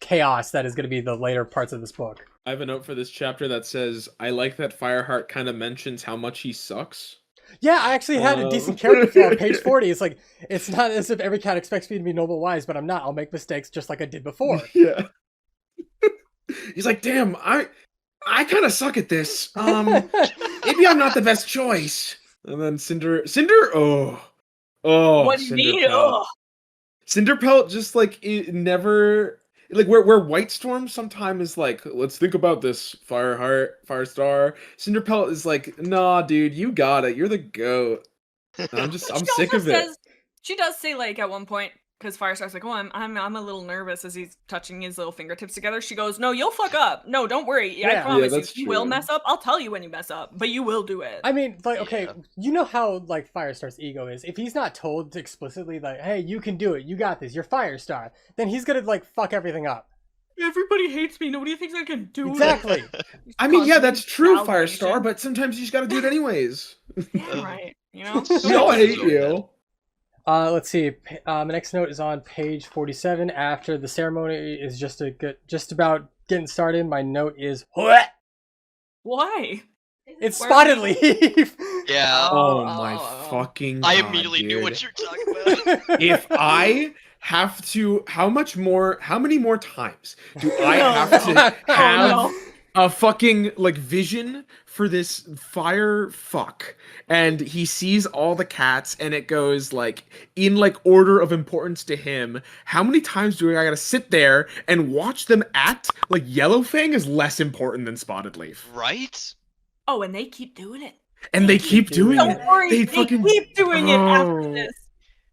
chaos that is going to be the later parts of this book. I have a note for this chapter that says, I like that Fireheart kind of mentions how much he sucks. Yeah, I actually had a decent character flaw on page 40. It's like, it's not as if every cat expects me to be noble wise, but I'm not. I'll make mistakes just like I did before. Yeah. He's like, damn, I kind of suck at this. Maybe I'm not the best choice. And then Cinder, oh, What do you mean? Ugh. Cinderpelt just like it never like where White Storm sometimes is like, let's think about this, Firestar. Cinderpelt is like, nah, dude, you got it. You're the goat. And I'm sick of it. She does say like at one point, because Firestar's like, oh, I'm a little nervous as he's touching his little fingertips together. She goes, no, you'll fuck up. No, don't worry. I promise you will mess up. I'll tell you when you mess up, but you will do it. I mean, like, okay, you know how like Firestar's ego is. If he's not told explicitly like, hey, you can do it, you got this, you're Firestar, then he's gonna like fuck everything up. Everybody hates me. Nobody thinks I can do it. Exactly. I mean, yeah, that's true, Firestar, but sometimes you just gotta do it anyways. Yeah, right. You know? We all hate you. Let's see. My next note is on page 47. After the ceremony is just about getting started, my note is what? Why? It's Spotted Leaf. Yeah. Oh my fucking God, I immediately knew what you're talking about. If I have to, how many more times do I have to have a fucking like vision for this fire fuck? And he sees all the cats and it goes like in like order of importance to him. How many times do I gotta sit there and watch them act like Yellowfang is less important than Spotted Leaf? Right? Oh, and they keep doing it. And they keep doing it. Don't worry, they keep doing it after this.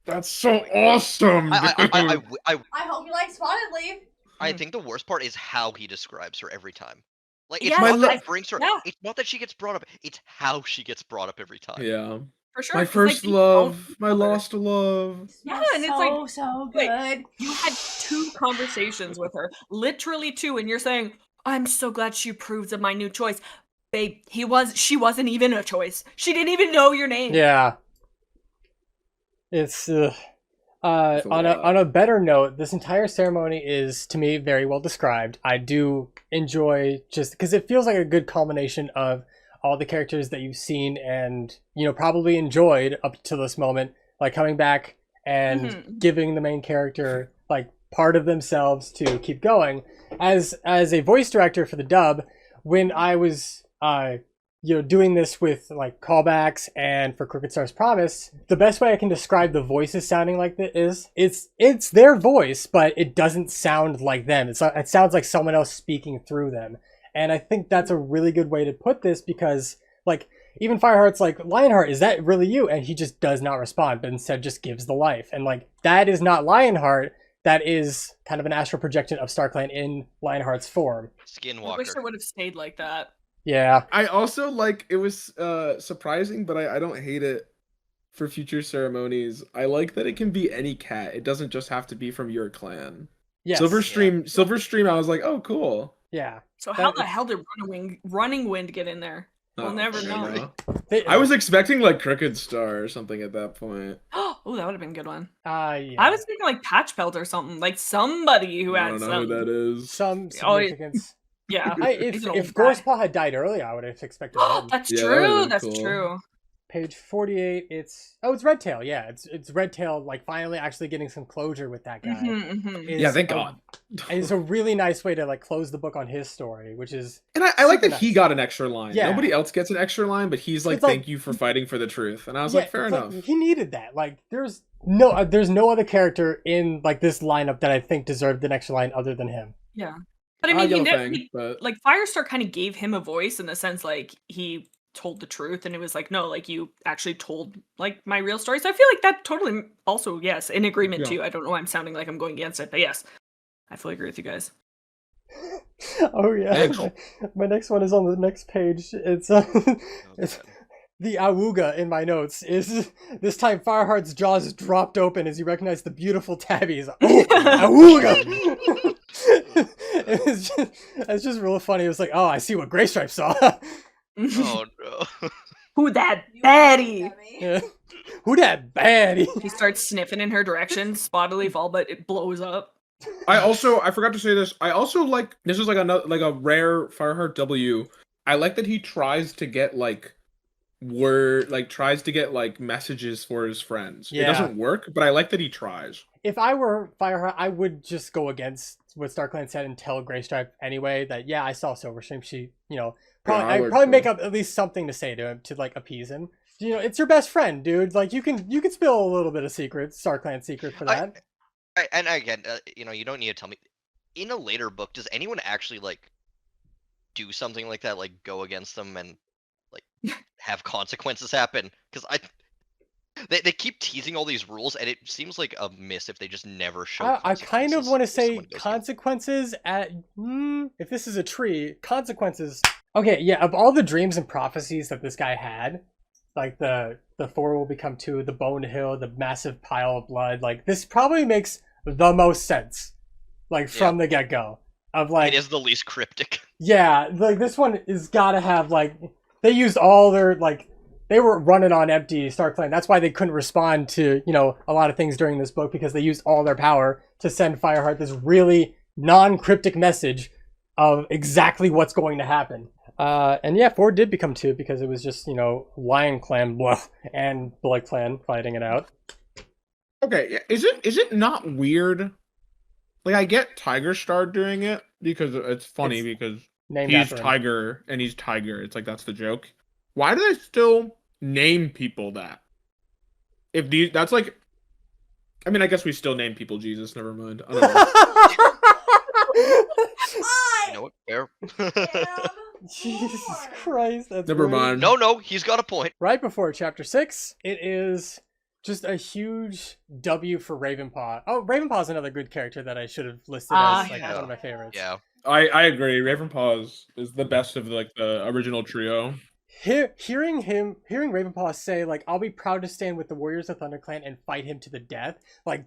That's so awesome. I hope you like Spotted Leaf. I think the worst part is how he describes her every time. Like, it's Yes, not that he brings her. yeah. It's not that she gets brought up. It's how she gets brought up every time. Yeah. For sure. My 'cause, first like, love, my other- lost love. Yeah, and it's like so wait, good. you had 2 conversations with her, literally 2, and you're saying, "I'm so glad she approves of my new choice." Babe, she wasn't even a choice. She didn't even know your name. Yeah. It's on a better note, this entire ceremony is to me very well described. I do enjoy just because it feels like a good culmination of all the characters that you've seen and probably enjoyed up to this moment, like coming back and giving the main character like part of themselves to keep going. As a voice director for the dub, when I was doing this with like callbacks and for Crooked Star's Promise, the best way I can describe the voices sounding like this is it's their voice, but it doesn't sound like them. It sounds like someone else speaking through them. And I think that's a really good way to put this because like even Fireheart's like, Lionheart, is that really you? And he just does not respond, but instead just gives the life. And like that is not Lionheart. That is kind of an astral projection of StarClan in Lionheart's form. Skinwalker. I wish it would have stayed like that. Yeah. I also like it was surprising, but I don't hate it for future ceremonies. I like that it can be any cat. It doesn't just have to be from your clan. Yes. Silverstream, I was like, oh cool. Yeah. So how the hell did Running Wind get in there? We'll never know. I was expecting like Crooked Star or something at that point. Oh, that would have been a good one. Yeah. I was thinking like Patchpelt or something, like somebody who I had don't know who that is. some significance. Yeah. If Gorespaw had died earlier, I would have expected him. That's Yeah, true. that That's would've been cool. true. Page 48, it's Redtail. Yeah, it's Redtail like finally actually getting some closure with that guy. Yeah, thank God. It's a really nice way to like close the book on his story, which is And I like that nice. he got an extra line. Yeah. Nobody else gets an extra line, but he's like, It's like- thank you for fighting for the truth. And I was like, fair it's enough. he needed that. Like there's no other character in like this lineup that I think deserved an extra line other than him. Yeah. But I mean, he Yellowfang, did, but like Firestar kind of gave him a voice in the sense like he told the truth and it was like, no, like you actually told like my real story. So I feel like that totally also, yes, in agreement Yeah. too. I don't know why I'm sounding like I'm going against it, but yes, I fully agree with you guys. Oh yeah. Thanks. My next one is on the next page. It's it's the Awuga in my notes is this time Fireheart's jaws dropped open as he recognized the beautiful Tabby. He's like, oh, Awuga! It's just real funny. It was like, oh, I see what Gray Stripe saw. Oh no. Who that baddie? Yeah. Who that baddie? He starts sniffing in her direction, Spotted Leaf all but it blows up. I forgot to say this. I also like, this is like a rare Fireheart W. I like that he tries to get like tries to get like messages for his friends. It Yeah. doesn't work, but I like that he tries. If I were Fireheart, I would just go against what StarClan said and tell Greystripe anyway that yeah, I saw Silverstream. She, I I'd would probably too. make up at least something to say to him to like appease him. It's your best friend, dude. Like you can spill a little bit of secrets, StarClan secret for that. And again, you don't need to tell me. In a later book, does anyone actually like do something like that, like go against them and like have consequences happen? Because they keep teasing all these rules, and it seems like a miss if they just never show. I kind of consequences want to if say someone goes against. consequences at if this is a tree, consequences. Okay, yeah, of all the dreams and prophecies that this guy had, like the 4 will become 2, the bone hill, the massive pile of blood, like this probably makes the most sense, like from the get-go. Of like, It is the least cryptic. yeah, like this one is gotta have like they used all their like they were running on empty StarClan. That's why they couldn't respond to a lot of things during this book because they used all their power to send Fireheart this really non-cryptic message of exactly what's going to happen. And yeah, 4 did become 2 because it was just Lion Clan and Blood Clan fighting it out. Okay, yeah. Is it not weird? Like I get Tiger Star doing it because it's funny because Named he's after him. Tiger and he's Tiger. It's like that's the joke. Why do they still name people that? That's like, I mean, I guess we still name people Jesus. Never mind. I don't know. You know what? Fair. Jesus Christ, that's Never great. mind. No, he's got a point. Right before chapter 6, it is just a huge W for Ravenpaw. Oh, Ravenpaw's another good character that I should have listed as like yeah. one of my favorites. Yeah. I agree. Ravenpaw is the best of like the original trio. Hearing Ravenpaw say like, "I'll be proud to stand with the Warriors of ThunderClan and fight him to the death." Like,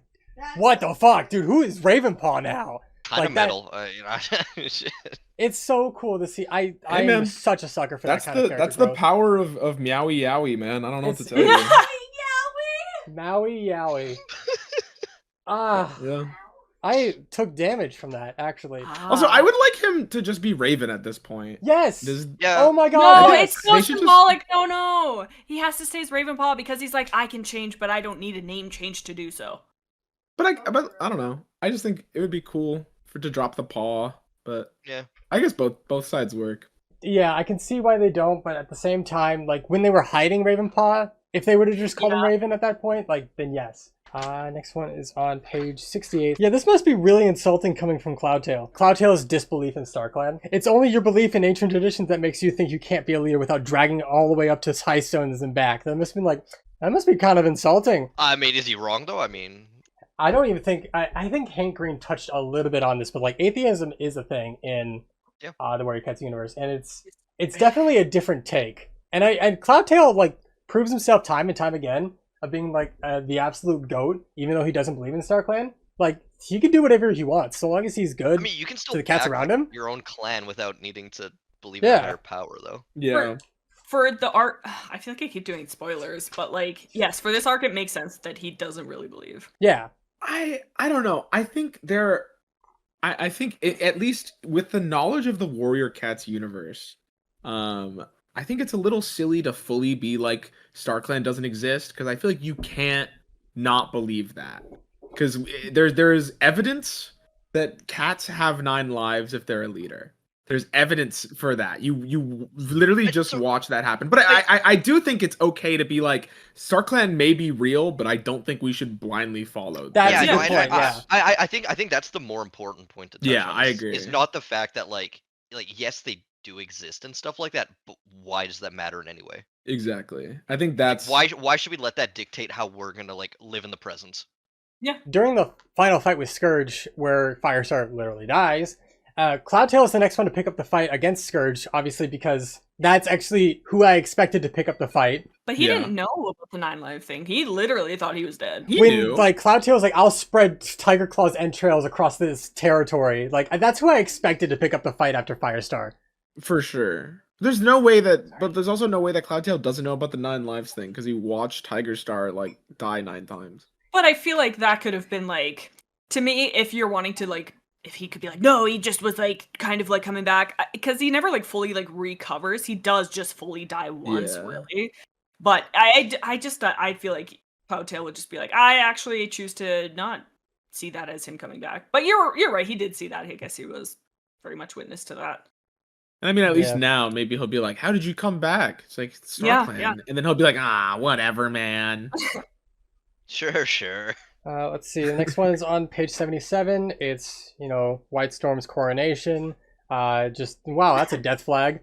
what the fuck, dude? Who is Ravenpaw now? Kind of Like that- metal. Shit. It's so cool to see. I am man. such a sucker for That's that kind of character that's the growth. power of Meowie Yowie, man. I don't know what to It's- tell you. Maui Yowie. Ah, Yeah. I took damage from that actually. Also, I would like him to just be Raven at this point. Yes. Yeah. Oh my god. No, yes. it's so They should just- symbolic. No. He has to stay as Ravenpaw because he's like, I can change, but I don't need a name change to do so. But I don't know. I just think it would be cool to drop the paw. But Yeah. I guess both sides work. Yeah, I can see why they don't, but at the same time, like when they were hiding Ravenpaw, if they would have just called him Yeah. Raven at that point, like then yes. Next one is on page 68. Yeah, this must be really insulting coming from Cloudtail. Cloudtail's disbelief in StarClan. It's only your belief in ancient traditions that makes you think you can't be a leader without dragging it all the way up to high stones and back. That must be kind of insulting. I mean, is he wrong though? I mean, I don't even think I think Hank Green touched a little bit on this, but like atheism is a thing in the Warrior Cats universe, and it's definitely a different take. And Cloudtail like proves himself time and time again of being like the absolute goat, even though he doesn't believe in StarClan. Like he can do whatever he wants, so long as he's good. I mean, you can still to the cats back, around like, him. your own clan without needing to believe Yeah. in their power, though. Yeah. For the arc, I feel like I keep doing spoilers, but like, yes, for this arc, it makes sense that he doesn't really believe. Yeah. I don't know. I think I think at least with the knowledge of the Warrior Cats universe, I think it's a little silly to fully be like StarClan doesn't exist because I feel like you can't not believe that because there's evidence that cats have 9 lives if they're a leader. There's evidence for that. You literally just watch that happen. But I do think it's okay to be like StarClan may be real, but I don't think we should blindly follow. That's Yeah, a no, good and point. Yeah. I think that's the more important point to touch Yeah, on. I is- agree. Is not the fact that like yes they do exist and stuff like that, but why does that matter in any way? Exactly. I think that's Why should we let that dictate how we're gonna like live in the present? During the final fight with Scourge, where Firestar literally dies, Cloudtail is the next one to pick up the fight against Scourge, obviously because that's actually who I expected to pick up the fight. But he Yeah. didn't know about the 9 life thing. He literally thought he was dead. he When knew. like Cloudtail was like, "I'll spread Tiger Claw's entrails across this territory," like that's who I expected to pick up the fight after Firestar. For sure. There's no way but there's also no way that Cloudtail doesn't know about the 9 lives thing because he watched Tiger Star like die 9 times. But I feel like that could have been like, to me, if you're wanting to like if he could be like, no, he just was like kind of like coming back, because he never like fully like recovers. He does just fully die once, Yeah. really. But I just I feel like Powtail would just be like, I actually choose to not see that as him coming back. But you're right, he did see that. I guess he was very much witness to that. And I mean, at least Yeah. now, maybe he'll be like, "How did you come back?" It's like Yeah, StarClan, yeah. and then he'll be like, "Ah, whatever, man." Sure. Let's see. The next one is on page 77. It's, White Storm's coronation. Just, wow, that's a death flag.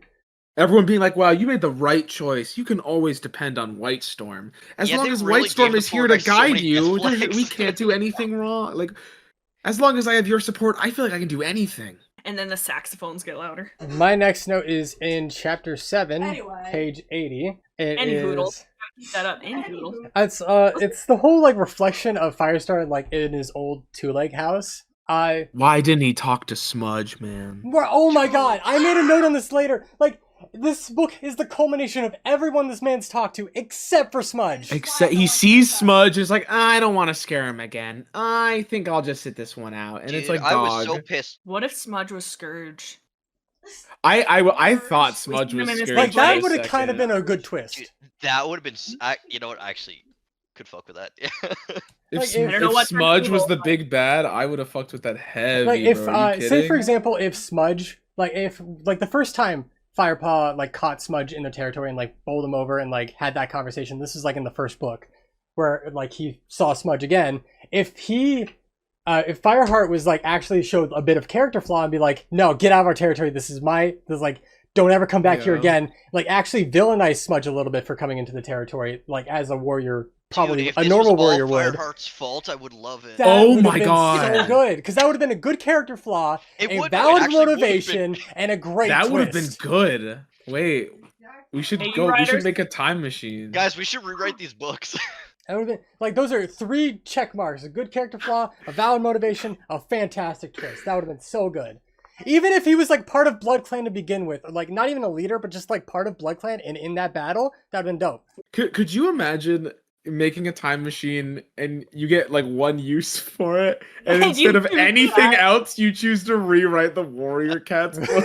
Everyone being like, "Wow, you made the right choice. You can always depend on White Storm. As Yeah, long they as really White Storm gave the is poor here to guy so guide many you, death we flags. can't do anything wrong. Like, as long as I have your support, I feel like I can do anything." And then the saxophones get louder. My next note is in chapter 7, Anyway. page 80. It Any hoodle. is... Keep that up. Any doodle. It's the whole, like, reflection of Firestar, like, in his old two-leg house. Why didn't he talk to Smudge, man? Oh my god, I made a note on this later. Like, this book is the culmination of everyone this man's talked to, except for Smudge. Except he sees Smudge and is like, I don't want to scare him again. I think I'll just sit this one out. And it's Dude, like, I dog. was so pissed. What if Smudge was Scourge? I thought Smudge Wait, was wait, scared. Like, for that a would have kind of been a good twist. Dude, that would have been. You know what? I actually could fuck with that. If, Like, Sm- if- I don't know if what Smudge was people- the big bad, I would have fucked with that heavy, Like, if, bro. Are you say, kidding? for example, if Smudge, like, the first time Firepaw, like, caught Smudge in the territory and, like, bowled him over and, like, had that conversation, this is, like, in the first book, where, like, he saw Smudge again, if Fireheart was, like, actually showed a bit of character flaw and be like, no, get out of our territory, this is, like, don't ever come back here Yeah. again, like, actually villainize Smudge a little bit for coming into the territory, like, as a warrior, probably Dude, if a this normal was all warrior would. Fireheart's fault, I would love it. That Oh would have my been God. so good, because that would have been a good character flaw, It a would- valid it actually would have motivation, been- and a great That would have twist. been good. Wait, we should Hey, you go. We should writers? make a time machine. Guys, we should rewrite these books. That would have been like, those are 3 check marks: a good character flaw, a valid motivation, a fantastic twist. That would have been so good. Even if he was like part of Blood Clan to begin with, or like not even a leader, but just like part of Blood Clan and in that battle, that would have been dope. Could you imagine making a time machine and you get like one use for it, and You instead of do anything that. else, you choose to rewrite the Warrior Cats book?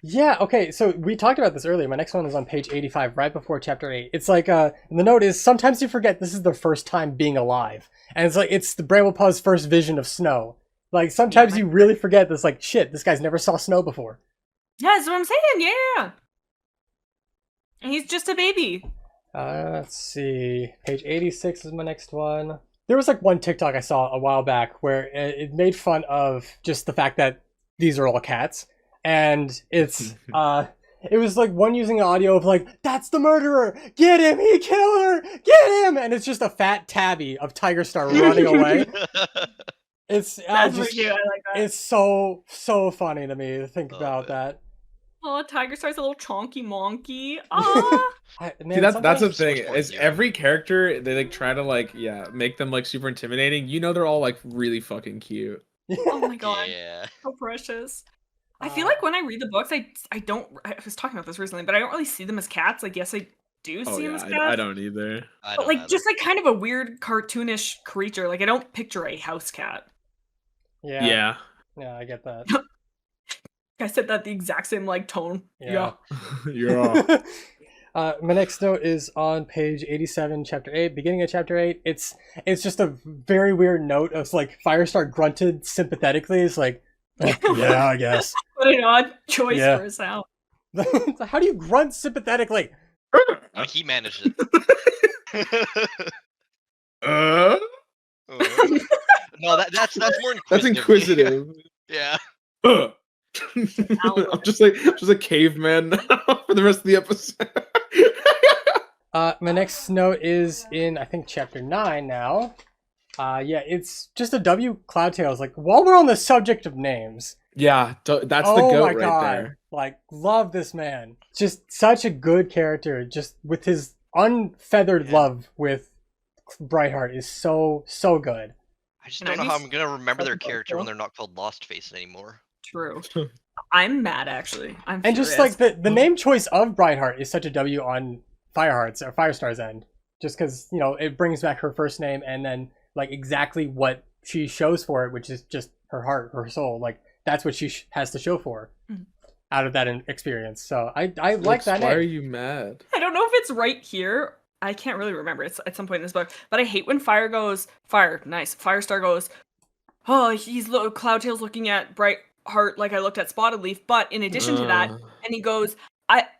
Yeah, okay, so we talked about this earlier. My next one is on page 85, right before chapter 8. It's like, and the note is, sometimes you forget this is their first time being alive. And it's like, it's the Bramblepaw's first vision of snow. Like, sometimes you really forget this, like, shit, this guy's never saw snow before. Yeah, that's what I'm saying. Yeah. And he's just a baby. Let's see. Page 86 is my next one. There was like one TikTok I saw a while back where it made fun of just the fact that these are all cats. And it's, it was like one using audio of like, that's the murderer! Get him! He killed her! Get him! And it's just a fat tabby of Tiger Star running away. It's, That's what you. I like that. it's so funny to me to think Love about it. that. Oh, Tiger Star's a little chonky monkey. Ah. Man, See, that's the sometimes- thing. much more Is cute. every character they like try to like make them like super intimidating. You know they're all like really fucking cute. Oh my god, Yeah. so precious. I feel like when I read the books, I don't. I was talking about this recently, but I don't really see them as cats. Like, yes, I do Oh see them yeah, as cats. I don't either. I But don't like, either. just like kind of a weird cartoonish creature. Like, I don't picture a house cat. Yeah, Yeah. I get that. I said that the exact same like tone. Yeah. You're off. My next note is on page 87, chapter 8, beginning of chapter 8. It's just a very weird note of like Firestar grunted sympathetically. It's like, yeah, I guess. What an odd choice Yeah. for a sound. It's like, how do you grunt sympathetically? He managed it. Uh? No, that's more inquisitive. That's inquisitive. Yeah. I'm just a caveman now for the rest of the episode. My next note is in, I think, chapter 9 now. Yeah, it's just a W Cloudtails. Like, while we're on the subject of names, Yeah, that's the oh goat my right god, there. like, love this man. Just such a good character. Just with his unfeathered Yeah. love with Brightheart is so good. I just Can don't I know be how I'm gonna remember their fucking character when vocal? they're not called Lost Face anymore. True. I'm mad actually. I'm And just furious. like the name choice of Brightheart is such a W on Fireheart's or Firestar's end. Just because, it brings back her first name and then like exactly what she shows for it, which is just her heart, her soul. Like that's what she has to show for Mhm. out of that experience. So I like that. Why name. are you mad? I don't know if it's right here. I can't really remember. It's at some point in this book. But I hate when Fire goes, Fire, nice. Firestar goes, oh, Cloudtail's looking at Brightheart like I looked at Spotted Leaf. But in addition to that, and he goes,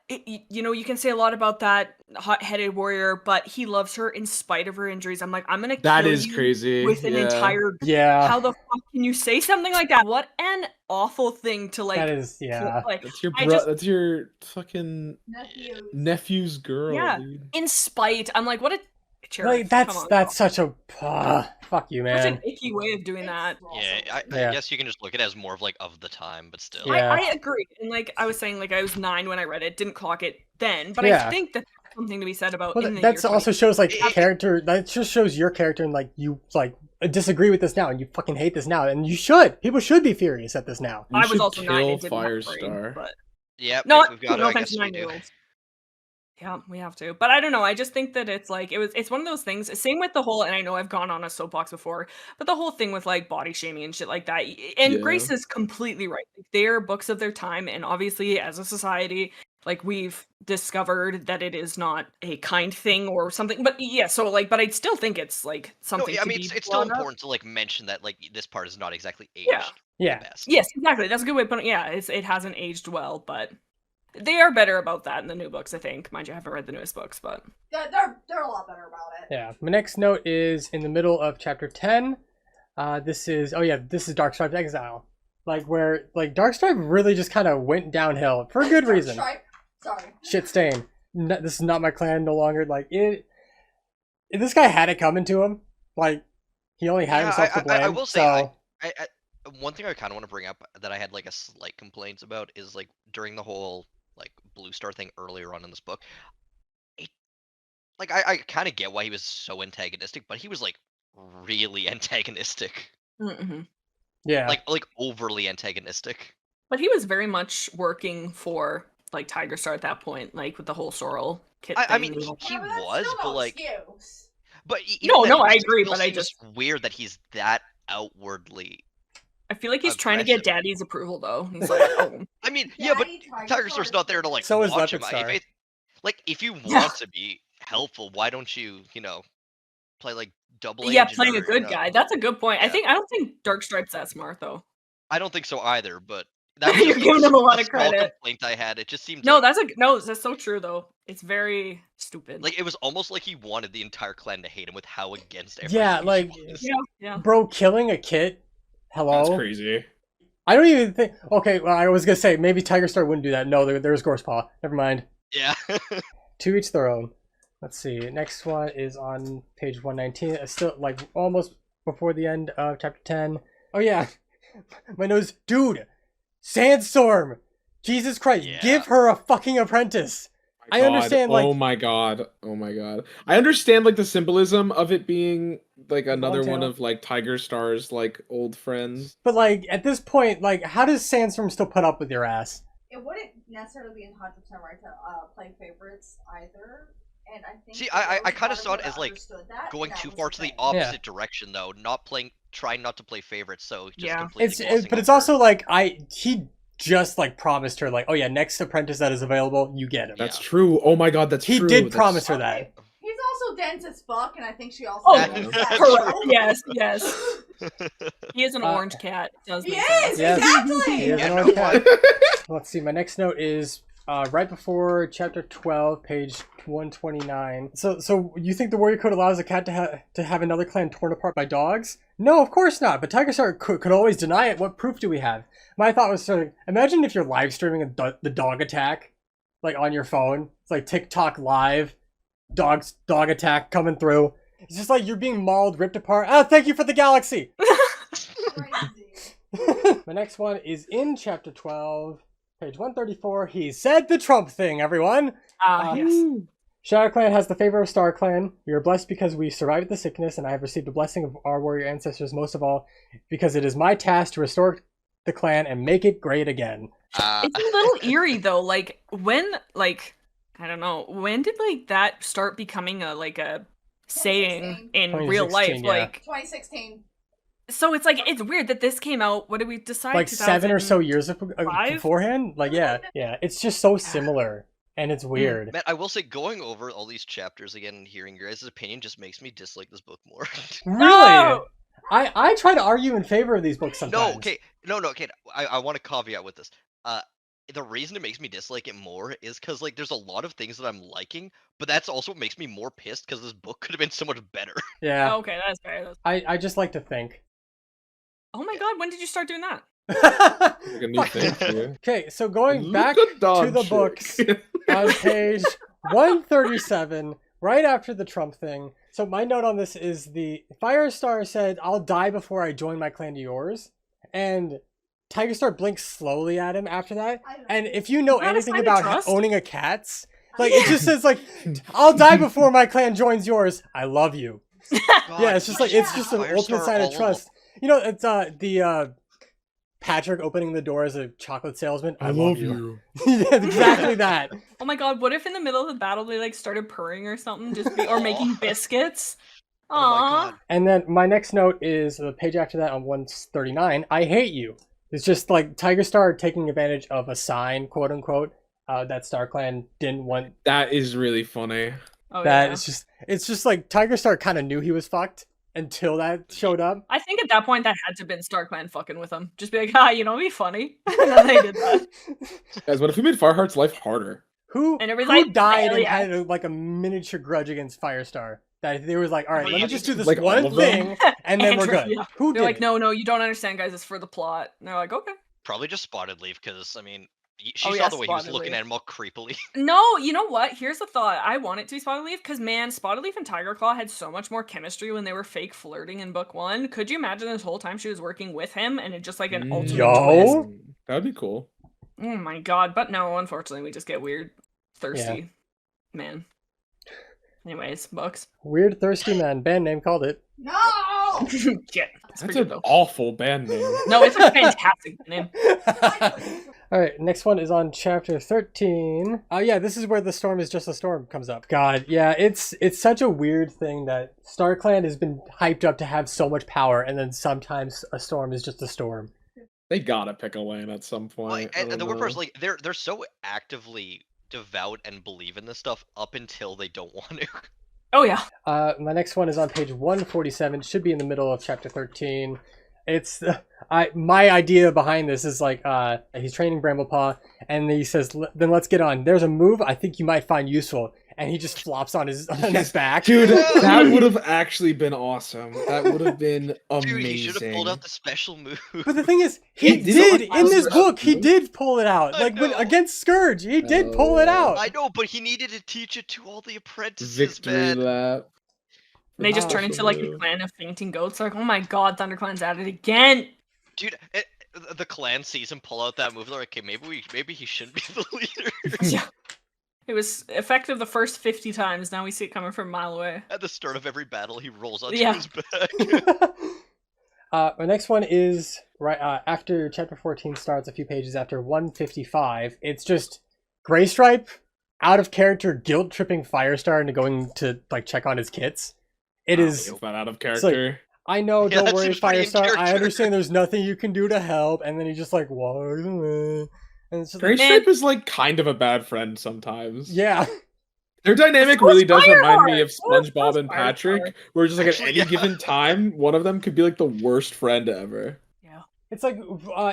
you can say a lot about that hot-headed warrior, but he loves her in spite of her injuries. I'm like, I'm gonna That kill is you crazy. with an entire. Yeah, How the fuck can you say something like that? What an awful thing to like. that is like That's your I just- that's your fucking Nephews. nephew's girl, Yeah. dude. in spite. I'm like, what a. Cherith, like come on, that's such a fuck you, Such man. an icky way of doing that. Yeah, I Yeah. guess you can just look at it as more of like of the time, but still. Yeah. I agree. And like I was saying, like I was 9 when I read it, didn't clock it then, but Yeah. I think that's something to be said about Well, in the that's year also shows like It- character. That just shows your character and like you like disagree with this now and you fucking hate this now, and you should. People should be furious at this now. You I was should also 9. kill It didn't have a brain, Firestar. but Yep. no, if we've got no it, I offense guess to we do. 9-year-olds. Yeah, we have to. But I don't know. I just think that it's like it's one of those things. Same with the whole, and I know I've gone on a soapbox before, but the whole thing with like body shaming and shit like that. And Yeah. Grace is completely right. Like, they're books of their time, and obviously, as a society, like we've discovered that it is not a kind thing or something. But yeah, so like, but I still think it's like No, something. I to mean be it's still brought up. important to like mention that like this part is not exactly aged Yeah. Yeah. the best. Yes, exactly. That's a good way of putting it. Yeah, it hasn't aged well, but they are better about that in the new books, I think. Mind you, I haven't read the newest books, but They're a lot better about it. Yeah. My next note is in the middle of chapter 10. This is Darkstripe's Exile. Like where like Darkstripe really just kind of went downhill for a good reason. Stripe. Sorry. Shit stain. This is not my clan no longer. Like it. This guy had it coming to him. Like he only had Yeah, himself to blame. I will say, so I one thing I kind of want to bring up that I had like a slight complaints about is like during the whole like Blue Star thing earlier on in this book. Like I kind of get why he was so antagonistic, but he was like really antagonistic, yeah. like overly antagonistic. But he was very much working for like Tiger Star at that point, like with the whole Sorrel kit. I thing mean, and the whole- he Yeah, but that's was, still but no like, excuse. but No, even no, then, I it agree, still but I seems just- weird that he's that outwardly. I feel like he's trying to get aggressive. Daddy's approval though. He's like, oh, I mean, yeah, but Daddy Tiger Star's not there to like So is watch him. Leopard Star. Like if you want Yeah. to be helpful, why don't you play like double yeah, agent playing a or, good guy. That's a good point. Yeah. I don't think Darkstripe's that smart though. I don't think so either, but that was You're just, giving him a lot of small credit. complaint I had. It just seemed No, like, that's so true though. It's very stupid. like it was almost like he wanted the entire clan to hate him with how against everything. Yeah, he like- was. yeah. Bro, killing a kid. Hello. That's crazy. I don't even think. Okay, well, I was gonna say maybe Tiger Star wouldn't do that. No, there's Gorsepaw. Never mind. Yeah. To each their own. Let's see. Next one is on page 119. It's still like almost before the end of chapter 10. Oh yeah, my nose, dude. Sandstorm. Jesus Christ, Yeah. give her a fucking apprentice. My I God. understand, like- oh my god, I understand like the symbolism of it being like another one Longtail. of like Tiger Star's like old friends. But like at this point, like how does Sandstorm still put up with your ass? It wouldn't necessarily be 100% right to play favorites either. And I think See, that I those kinda parts saw it would've as, like, understood that, and Going that too was far to the thing. opposite direction though, trying not to play favorites, so just Yeah. completely But it's also like he just like promised her like, oh yeah, next apprentice that is available, you get him. That's Yeah. true. Oh my god, that's He true. did That's- promise her Okay, that. He's also dense as fuck, and I think she also. Oh, knows that. correct. Yes. He is an Uh, orange cat. Does He make is sense. Yes. exactly. He is Yeah, an no orange cat. Let's see. My next note is right before chapter 12, page 129. So you think the warrior code allows a cat to have another clan torn apart by dogs? No, of course not. But Tiger Star could always deny it. What proof do we have? My thought was sort of, imagine if you're live streaming the dog attack, like on your phone. It's like TikTok live, dog attack coming through. It's just like you're being mauled, ripped apart. Ah, thank you for the galaxy. Crazy. My next one is in chapter 12, page 134. He said the Trump thing, everyone. Yes. Shadow Clan has the favor of Star Clan. We are blessed because we survived the sickness, and I have received the blessing of our warrior ancestors most of all, because it is my task to restore the clan and make it great again. It's a little eerie though. Like when, like I don't know, when did like that start becoming a saying in real life? 2016, yeah. Like 2016. So it's like, it's weird that this came out, what did we decide? Like 7 or so 2005? years beforehand. Like, yeah, it's just so similar, and it's weird. Man, I will say, going over all these chapters again and hearing your guys' opinion just makes me dislike this book more. Really? No! I try to argue in favor of these books sometimes. No, okay. No, okay. I want to caveat with this. The reason it makes me dislike it more is because, like, there's a lot of things that I'm liking, but that's also what makes me more pissed because this book could have been so much better. Yeah. Okay, that's fair. I just like to think. Oh my god, when did you start doing that? Like a new thing for you. Okay, so going back Look at to dog the shit. books on page 137, right after the Trump thing. So my note on this is the Firestar said, "I'll die before I join my clan to yours," and Tigerstar blinks slowly at him after that. And if you know Is that a anything sign of about trust? owning a cat's, like it just says like, "I'll die before my clan joins yours. I love you." Yeah, it's just like it's just an ultimate sign of trust. You know, it's the Patrick opening the door as a chocolate salesman. I love you. Yeah, exactly that. Oh my god, what if in the middle of the battle they like started purring or something, or making biscuits? Oh my Aww. god. And then my next note is the page after that on 139. I hate you. It's just like Tigerstar taking advantage of a sign, quote unquote, that StarClan didn't want. That is really funny. Oh, That yeah. it's just like Tigerstar kind of knew he was fucked until that showed up. I think at that point that had to have been StarClan fucking with him. Just be like, you know, it'd be funny. And then they did that. Guys, what if we made Fireheart's life harder? Who And it was like, died hell and yeah. had like a miniature grudge against Firestar? That they was like, all right, Oh, let me yeah. just do this Like all one of them? thing, and then we're good. Yeah. Who They're did like, it? no, you don't understand, guys. It's for the plot. And they're like, okay. Probably just Spotted Leaf, because, I mean, she Oh, saw yeah, the way he was Spotted looking Leaf. at him all creepily. No, you know what? Here's the thought. I want it to be Spotted Leaf because, man, Spotted Leaf and Tiger Claw had so much more chemistry when they were fake flirting in book 1. Could you imagine this whole time she was working with him and it just like an ultimate Yo. twist? That'd be cool. Oh my god. But no, unfortunately, we just get weird, thirsty man. Anyways, books. Weird thirsty man. Band name called it. No! Shit. It's That's pretty good, an though. awful band name. No, it's a fantastic name. All right, next one is on chapter 13. Oh yeah, this is where the storm is just a storm comes up. God, yeah, it's such a weird thing that StarClan has been hyped up to have so much power, and then sometimes a storm is just a storm. They gotta pick a lane at some point. Like, I and don't the weird part is, know. like, they're so actively devout and believe in this stuff up until they don't want to. Oh yeah. My next one is on page 147. Should be in the middle of chapter 13. It's my idea behind this is like he's training Bramblepaw, and he says, "Then let's get on. There's a move I think you might find useful," and he just flops on his back. Dude, that would have actually been awesome. That would have been amazing. Dude, he should have pulled out the special move. But the thing is, he He did did in this not- book. He did pull it out, I like when know. against Scourge. He did pull it out. I know, but he needed to teach it to all the apprentices, Victory man. lap. They just turn into like a clan of fainting goats. Like, oh my god, ThunderClan's at it again. Dude, the clan sees him pull out that move. They're like, okay, maybe he shouldn't be the leader. Yeah. It was effective the first 50 times. Now we see it coming from a mile away. At the start of every battle, he rolls onto Yeah. his back. My next one is right after chapter 14 starts, a few pages after 155. It's just Graystripe out of character guilt tripping Firestar into going to like check on his kits. It is. It's not out of like, character. I know, Yeah, don't that worry, seems pretty in Firestar. I character. understand there's nothing you can do to help. And then he just like walks away. And it's just Grey like, Stripe is like kind of a bad friend sometimes. yeah. Their dynamic So is really does remind me of Fireheart. So SpongeBob is and Fireheart. Patrick, where just like at Actually, any yeah. given time, one of them could be like the worst friend ever. Yeah. It's like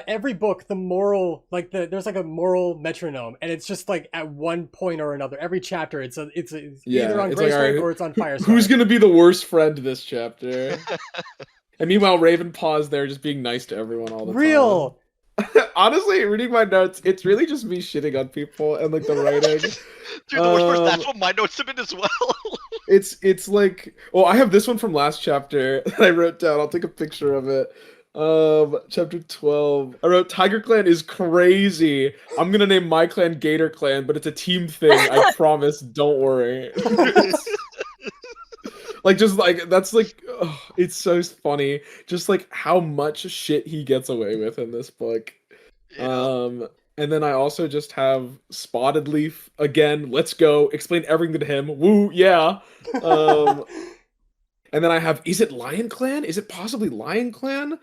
every book, the moral, like there's like a moral metronome, and it's just like at one point or another, every chapter, it's Yeah, either on it's like, Graystripe alright, or it's on Firestar. Who's gonna be the worst friend this chapter? And meanwhile, Ravenpaw's there just being nice to everyone all the Real. time. Honestly, reading my notes, it's really just me shitting on people and like the writing. Dude, the worst part is that's Um, what my notes have been as well. It's like, well, I have this one from last chapter that I wrote down. I'll take a picture of it. Chapter 12. I wrote Tiger Clan is crazy. I'm gonna name my clan Gator Clan, but it's a team thing. I promise. Don't worry. Like just like that's like it's so funny. Just like how much shit he gets away with in this book. Yeah. And then I also just have Spotted Leaf again. Let's go. Explain everything to him. Woo, yeah. And then I have, is it Lion Clan? Is it possibly Lion Clan?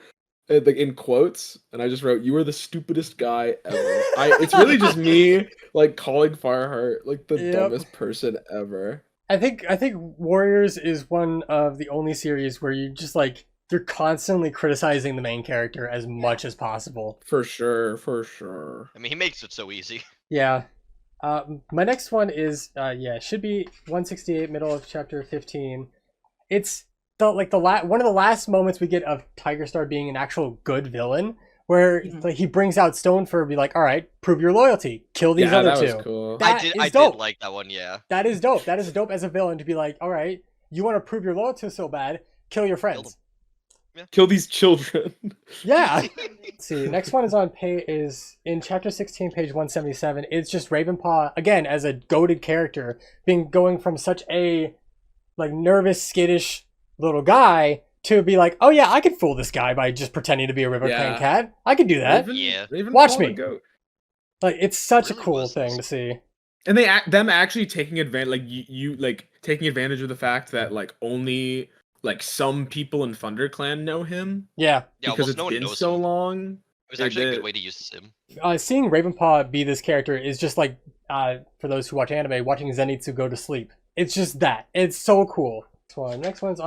Like in quotes, and I just wrote, "You are the stupidest guy ever." It's really just me like calling Fireheart like the dumbest person ever. I think Warriors is one of the only series where you just like you're constantly criticizing the main character as much as possible. For sure, for sure. I mean, he makes it so easy. Yeah. My next one is it should be 168, middle of chapter 15. It's one of the last moments we get of Tiger Star being an actual good villain, where like, he brings out Stonefur and be like, all right, prove your loyalty, kill these other two. Was cool. I did like that one, yeah. That is dope. That is dope as a villain to be like, all right, you want to prove your loyalty so bad, kill your friends. Kill these children. Yeah. Let's see. Next one is in chapter 16, page 177. It's just Ravenpaw again as a goated character, going from such a like nervous, skittish little guy to be like, oh yeah, I could fool this guy by just pretending to be a River Clan cat. I could do that. Raven Watch me. Like it's such a cool thing to see. And them actually taking advantage, like you like taking advantage of the fact that like only like some people in ThunderClan know him. Yeah, because it's been so long. It was actually a good way to use him. Seeing Ravenpaw be this character is just like, for those who watch anime, watching Zenitsu go to sleep. It's just that. It's so cool. Next one's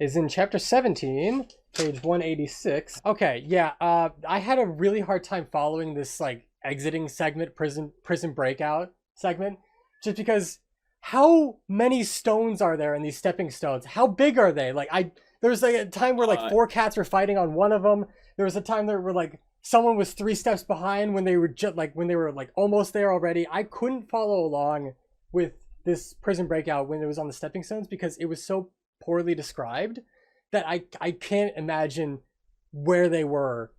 is in chapter 17, page 186. Okay, yeah, I had a really hard time following this like exiting segment, prison breakout segment, just because how many stones are there in these stepping stones? How big are they? Like there was like a time where like 4 cats were fighting on one of them. There was a time there where like someone was 3 steps behind when they were almost there already. I couldn't follow along with this prison breakout when it was on the stepping stones because it was so poorly described that I can't imagine where they were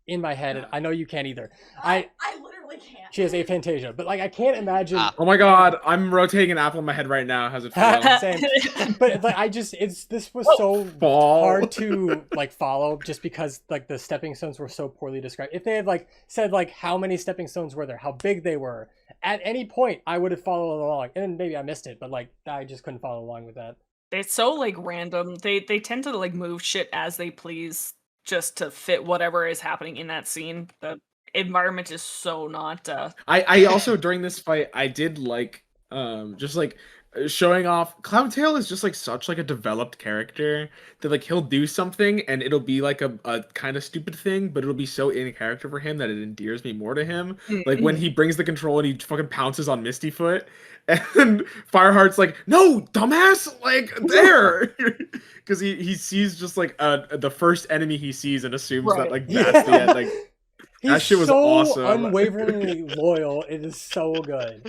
in my head, and I know you can't either. I literally can't. She has aphantasia, but like I can't imagine. Oh my god, I'm rotating an apple in my head right now. How's it feel? Same. But like this was so hard to like follow just because like the stepping stones were so poorly described. If they had like said like how many stepping stones were there, how big they were, at any point I would have followed along, and then maybe I missed it, but like I just couldn't follow along with that. It's so like random. They tend to like move shit as they please just to fit whatever is happening in that scene. The environment is so not I also during this fight I did like just like showing off. Cloudtail is just like such like a developed character that like he'll do something and it'll be like a kind of stupid thing, but it'll be so in character for him that it endears me more to him. Like when he brings the control and he fucking pounces on Mistyfoot, and Fireheart's like, "No, dumbass!" Like there, because he sees just like the first enemy he sees and assumes that like that's the end. Like that shit was so awesome. Unwaveringly loyal. It is so good.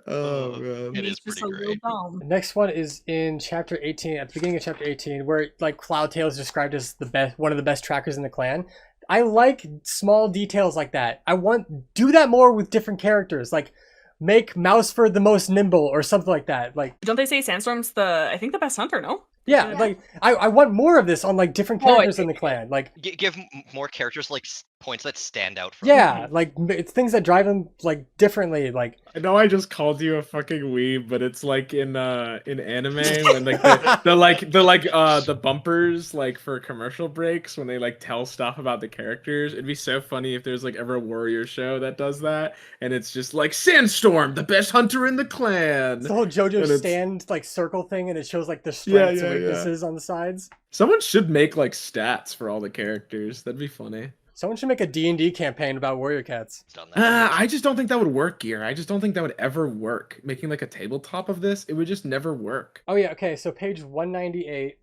Oh man, it is pretty great. The next one is in chapter 18, at the beginning of chapter 18, where like Cloudtail is described as one of the best trackers in the clan. I like small details like that. Do that more with different characters. Like make Mouseford the most nimble or something like that. Like don't they say Sandstorm's the best hunter? No. Yeah, like I want more of this on like different characters in the clan. Like give more characters like points that stand out. From them. Like it's things that drive them like differently. Like I know I just called you a fucking weeb, but it's like in anime when like the bumpers like for commercial breaks when they like tell stuff about the characters. It'd be so funny if there's like ever a Warrior show that does that, and it's just like Sandstorm, the best hunter in the clan. It's the whole JoJo stand like circle thing, and it shows like the strengths and weaknesses on the sides. Someone should make like stats for all the characters. That'd be funny. Someone should make a D&D campaign about warrior cats. I just don't think that would work, Gear. I just don't think that would ever work. Making like a tabletop of this, it would just never work. Oh yeah, okay, so page 198.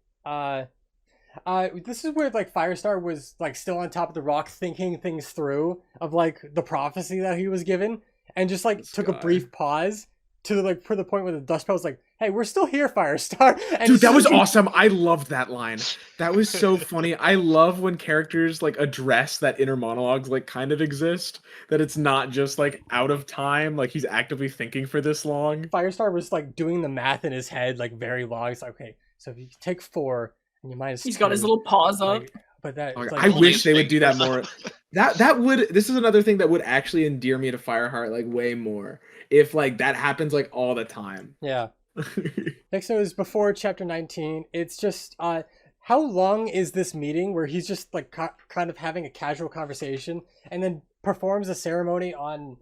This is where like Firestar was like still on top of the rock thinking things through of like the prophecy that he was given, and just like took a brief pause to like for the point where the Dustpelt was like, "Hey, we're still here, Firestar." And dude, that was awesome. I loved that line. That was so funny. I love when characters like address that inner monologues like kind of exist. That it's not just like out of time. Like he's actively thinking for this long. Firestar was like doing the math in his head like very long. It's like, okay, so if you take 4 and you minus, he's got his little paws up. But that like, I wish they would do that more. That would. This is another thing that would actually endear me to Fireheart like way more. If like that happens like all the time. Yeah. Next note is before chapter 19. It's just, how long is this meeting where he's just like kind of having a casual conversation and then performs a ceremony on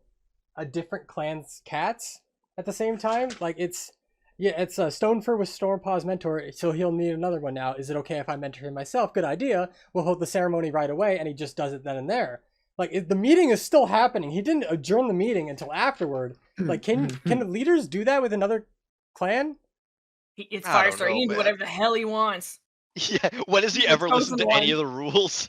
a different clan's cats at the same time? Like it's Stonefur was Stormpaw's mentor, so he'll need another one now. Is it okay if I mentor him myself? Good idea. We'll hold the ceremony right away, and he just does it then and there. Like the meeting is still happening. He didn't adjourn the meeting until afterward. Like can the leaders do that with another clan? It's I don't Firestar. He know, can do man. whatever the hell he wants. Yeah, when has he The ever listened to chosen any one. of the rules?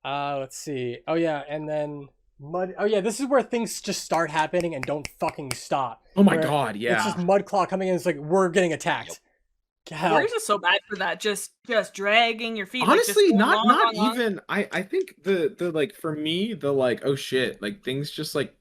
Let's see. Oh yeah, and then Mud. Oh yeah, this is where things just start happening and don't fucking stop. Oh my Where god, It's yeah. just Mudclaw coming in. It's like we're getting attacked. Hell. Warriors are so bad for that. Just dragging your feet. Honestly, like, just not long. even. I think the like for me the like oh shit like things just like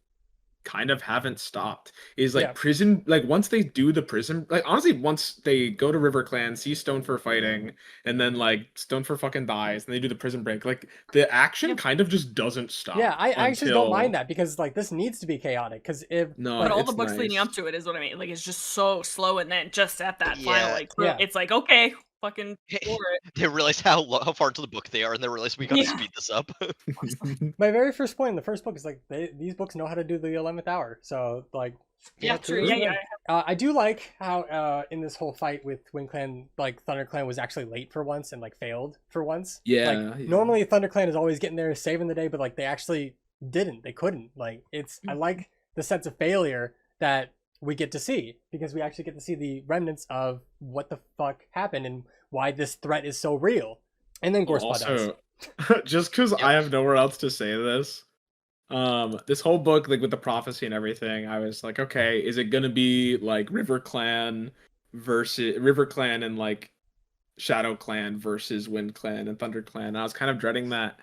kind of haven't stopped is like Yeah. prison like once they do the prison like honestly once they go to River Clan see Stonefur fighting and then like Stonefur fucking dies and they do the prison break like the action Yeah. kind of just doesn't stop. Yeah, I actually don't mind until- that because like this needs to be chaotic because if No, But all it's the books leading nice. up to it is what I mean. Like it's just so slow, and then just at that final, Yeah. like Yeah. it's like okay, fucking for it. They realize how far into the book they are, and they realize we gotta Yeah. speed this up. my very first point in the first book is like these books know how to do the 11th hour, so like Yeah, true. Yeah. I do like how in this whole fight with Wind Clan, like ThunderClan was actually late for once and like failed for once. Yeah, Like yeah. normally ThunderClan is always getting there saving the day, but like they actually didn't. They couldn't. Like it's I like the sense of failure that we get to see because we actually get to see the remnants of what the fuck happened and why this threat is so real. And then Gorsepaw dies. Also, just because I have nowhere else to say this, this whole book, like with the prophecy and everything, I was like, okay, is it gonna be like River Clan and like Shadow Clan versus Wind Clan and Thunder Clan? And I was kind of dreading that,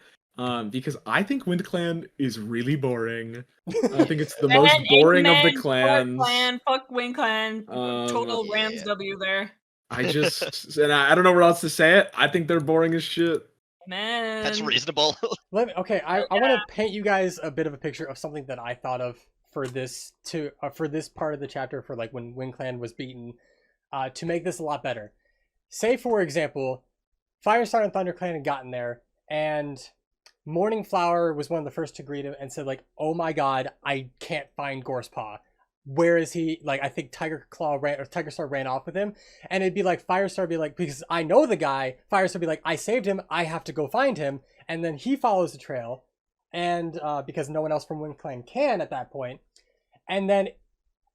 because I think Wind Clan is really boring. I think it's the most boring of the clans. Fuck Wing Clan. Total Yeah. Rams W there. I just and I don't know where else to say it. I think they're boring as shit. Man. That's reasonable. I want to paint you guys a bit of a picture of something that I thought of for this part of the chapter for like when Wind Clan was beaten, to make this a lot better. Say for example, Firestar and ThunderClan had gotten there, and Morning Flower was one of the first to greet him and said like, "Oh my God, I can't find Gorsepaw. Where is he?" Like I think Tigerstar ran off with him, and it'd be like Firestar would be like, because I know the guy. Firestar would be like, I saved him. I have to go find him, and then he follows the trail, and because no one else from Wind Clan can at that point, and then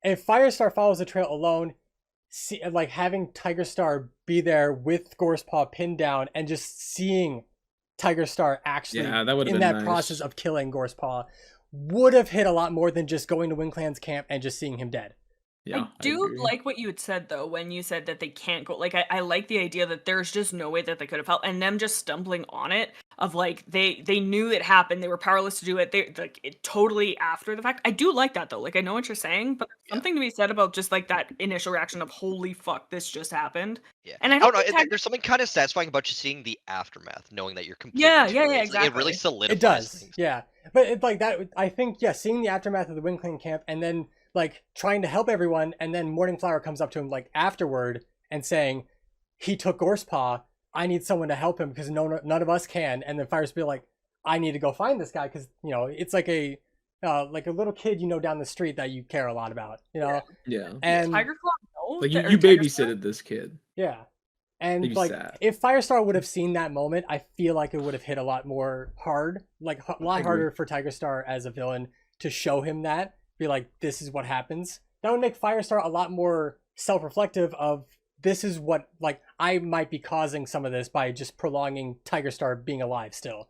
if Firestar follows the trail alone, like having Tigerstar be there with Gorsepaw pinned down and just seeing Tigerstar actually Yeah, that would've in been that nice. process of killing Gorsepaw would have hit a lot more than just going to Wind Clan's camp and just seeing him dead. Yeah, I do agree. like what you had said though when you said that they can't go. Like I like the idea that there's just no way that they could have helped, and them just stumbling on it of like they knew it happened, they were powerless to do it. They like it totally after the fact. I do like that though. Like I know what you're saying, but there's something to be said about just like that initial reaction of holy fuck, this just happened. Yeah. And I I don't don't know. think There's something kind of satisfying about just seeing the aftermath, knowing that you're completely Yeah, too yeah, late. yeah, It's like, it really exactly. solidifies It does, things. yeah. But it's like that. I think seeing the aftermath of the Wind Clan camp and then like trying to help everyone, and then Morning Flower comes up to him like afterward and saying, "He took Gorsepaw. I need someone to help him because none of us can." And then Fire's be like, "I need to go find this guy because it's like a little kid down the street that you care a lot about, Yeah. And Tiger Claw knows Like that- or you Tigerstar? babysitted this kid. yeah. And Maybe like sad. if Firestar would have seen that moment, I feel like it would have hit a lot more hard, like a lot agree. harder for Tigerstar as a villain to show him that, be like, this is what happens. That would make Firestar a lot more self-reflective of this is what, like, I might be causing some of this by just prolonging Tigerstar being alive still.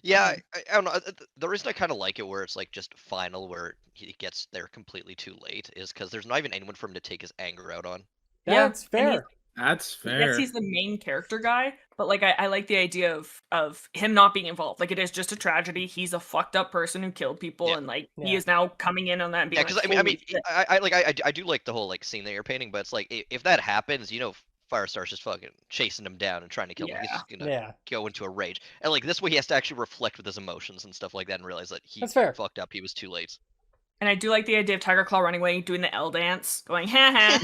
Yeah, I don't know. The reason I kind of like it where it's like just final, where he gets there completely too late, is because there's not even anyone for him to take his anger out on. Yeah, That's and he's- fair. That's fair. Yes, he's the main character guy, but like I like the idea of him not being involved. Like it is just a tragedy. He's a fucked up person who killed people, Yeah. and like he Yeah. is now coming in on that and being Yeah, because like, I mean, "Holy shit." I do like the whole like scene that you're painting, but it's like if that happens, Firestar's just fucking chasing him down and trying to kill him. He's Yeah. just gonna Yeah. go into a rage, and like this way, he has to actually reflect with his emotions and stuff like that, and realize that he That's fair. fucked up. He was too late. And I do like the idea of Tiger Claw running away, doing the L dance, going ha ha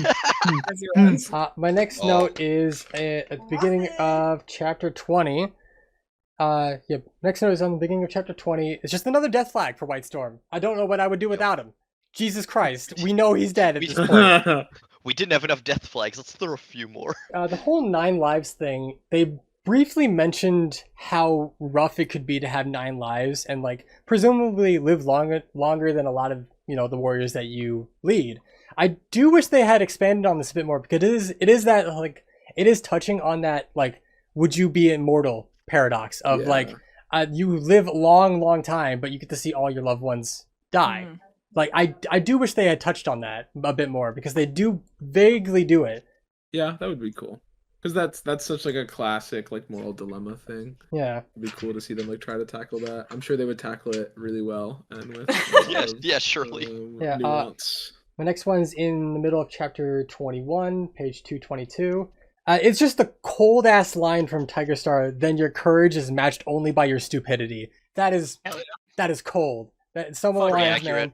as he runs. My next note is at the beginning of chapter 20. Next note is on the beginning of chapter 20. It's just another death flag for White Storm. I don't know what I would do without him. Jesus Christ, we know he's dead at this point. We didn't have enough death flags. Let's throw a few more. The whole 9 lives thing, they briefly mentioned how rough it could be to have 9 lives and like presumably live longer than a lot of, you know, the warriors that you lead. I do wish they had expanded on this a bit more because it is that like it is touching on that like would you be immortal paradox of like you live a long time but you get to see all your loved ones die. Like I do wish they had touched on that a bit more because they do vaguely do it. Yeah, that would be cool. Because that's such like a classic like moral dilemma thing. Yeah, It'd be cool to see them like try to tackle that. I'm sure they would tackle it really well and with surely. nuance. The next one's in the middle of chapter 21, page 222. It's just a cold ass line from Tiger Star. Then your courage is matched only by your stupidity. That is cold. Some of the lines, man.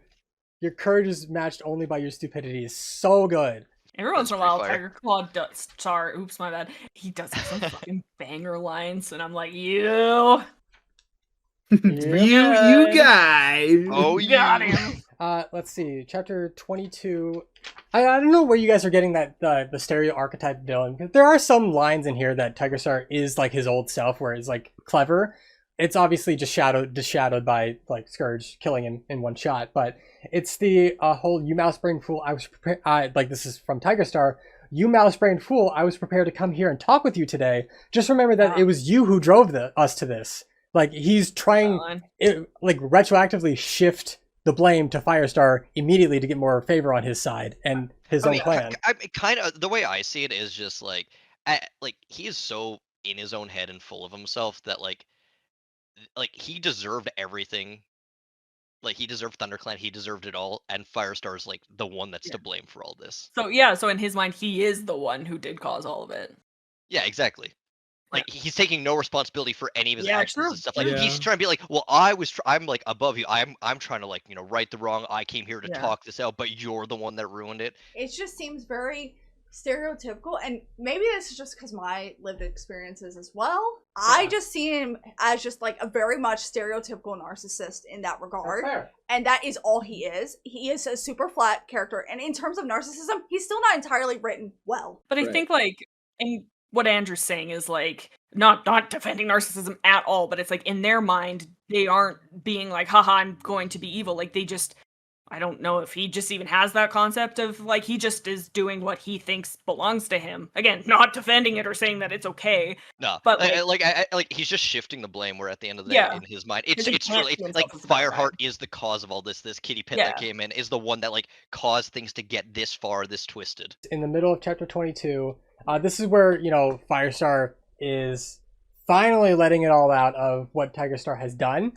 Your courage is matched only by your stupidity is so good. Every once in a while, Tiger Claw does. Sorry, oops, my bad. He does have some fucking banger lines, and I'm like, you guys. Oh, you got him. Let's see, chapter 22. I don't know where you guys are getting that the stereo archetype villain. There are some lines in here that Tiger Star is like his old self, where it's like clever. It's obviously just shadowed by like Scourge killing him in one shot, but it's the whole "you mouse brain fool." I was prepared. Like this is from Tiger Star. "You mouse brain fool. I was prepared to come here and talk with you today. Just remember that it was you who drove us to this." Like he's trying, like retroactively shift the blame to Firestar immediately to get more favor on his side and his own plan. I kind of the way I see it is just like he is so in his own head and full of himself that like he deserved everything. Like he deserved ThunderClan, he deserved it all, and Firestar's like the one that's to blame for all this. So in his mind, he is the one who did cause all of it. Yeah, exactly. Like he's taking no responsibility for any of his actions and stuff. Like he's trying to be like, well, I'm like above you. I'm trying to like right the wrong. I came here to talk this out, but you're the one that ruined it. It just seems very stereotypical, and maybe this is just because my lived experiences as well. I just see him as just like a very much stereotypical narcissist in that regard, and that is all he is. He is a super flat character, and in terms of narcissism, he's still not entirely written well. But I think like in what Andrew's saying is like not defending narcissism at all, but it's like in their mind they aren't being like, haha, I'm going to be evil. Like they just, I don't know if he just even has that concept of like he just is doing what he thinks belongs to him. Again, not defending it or saying that it's okay. No, but like he's just shifting the blame. Where at the end of the day, in his mind, it's really like Fireheart is the cause of all this. This kitty pit that came in is the one that like caused things to get this far, this twisted. In the middle of chapter 22, this is where Firestar is finally letting it all out of what Tiger Star has done.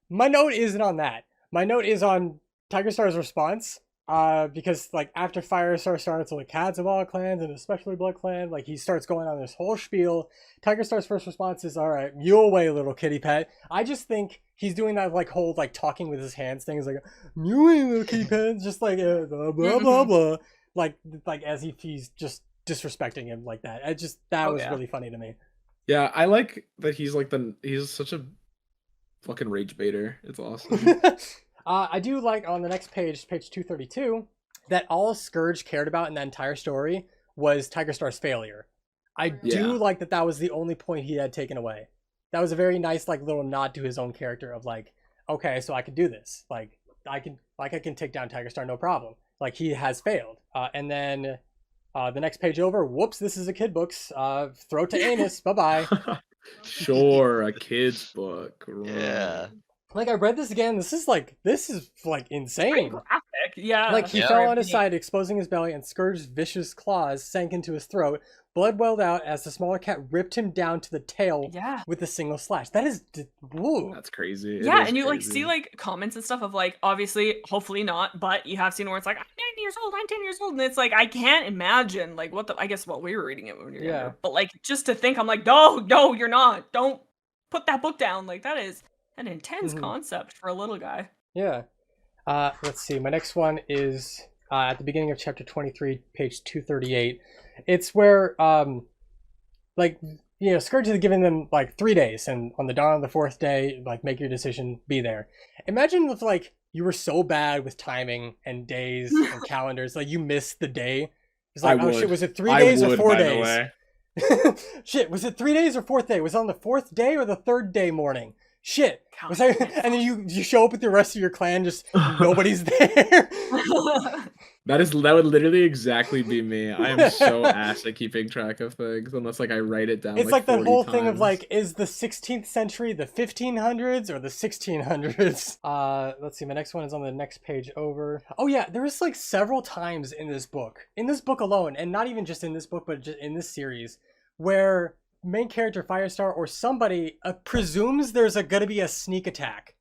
My note isn't on that. My note is on Tiger Star's response, because like after Firestar starts with the cats of all clans and especially Blood Clan, like he starts going on this whole spiel. Tiger Star's first response is, "All right, you away, little kitty pet." I just think he's doing that like whole like talking with his hands thing. He's like, "You away, little kitty pet," just like blah blah blah blah, like as if he's just disrespecting him like that. That was really funny to me. Yeah, I like that he's such a fucking rage baiter. It's awesome. I do like on the next page 232, that all Scourge cared about in that entire story was Tiger Star's failure. I do like that was the only point he had taken away. That was a very nice like little nod to his own character of like, okay, so I can do this. Like I can take down Tiger Star no problem. Like he has failed. And then the next page over, whoops, this is a kid books. Throat to anus. Bye-bye. Sure, a kid's book. Yeah. Like I read this again. This is like insane. Graphic, yeah. Like he fell on his side, exposing his belly, and Scourge's vicious claws sank into his throat. Blood welled out as the smaller cat ripped him down to the tail with a single slash. That is, whoa. That's crazy. Yeah, and you like see like comments and stuff of like, obviously, hopefully not, but you have seen where it's like, I'm 9 years old, I'm 10 years old, and it's like I can't imagine like I guess we were reading it when we were younger. But like just to think, I'm like, no, you're not. Don't put that book down. Like that is an intense concept for a little guy. Yeah. Let's see. My next one is at the beginning of chapter 23, page 238. It's where, Scourge is giving them like 3 days, and on the dawn of the fourth day, like, make your decision, be there. Imagine if like you were so bad with timing and days and calendars, like you missed the day. It's like, oh shit, was it 3 days or 4 days? Shit, was it 3 days or fourth day? Was it on the fourth day or the third day morning? Shit. Was I, and then you show up with the rest of your clan, just nobody's there. That would literally exactly be me. I am so ass at keeping track of things unless like I write it down. It's like that whole thing of times. like, is the 16th century the 1500s or the 1600s? Let's see. My next one is on the next page over. Oh yeah, there was like several times in this book alone, and not even just in this book, but just in this series, where main character Firestar or somebody presumes there's gonna be a sneak attack,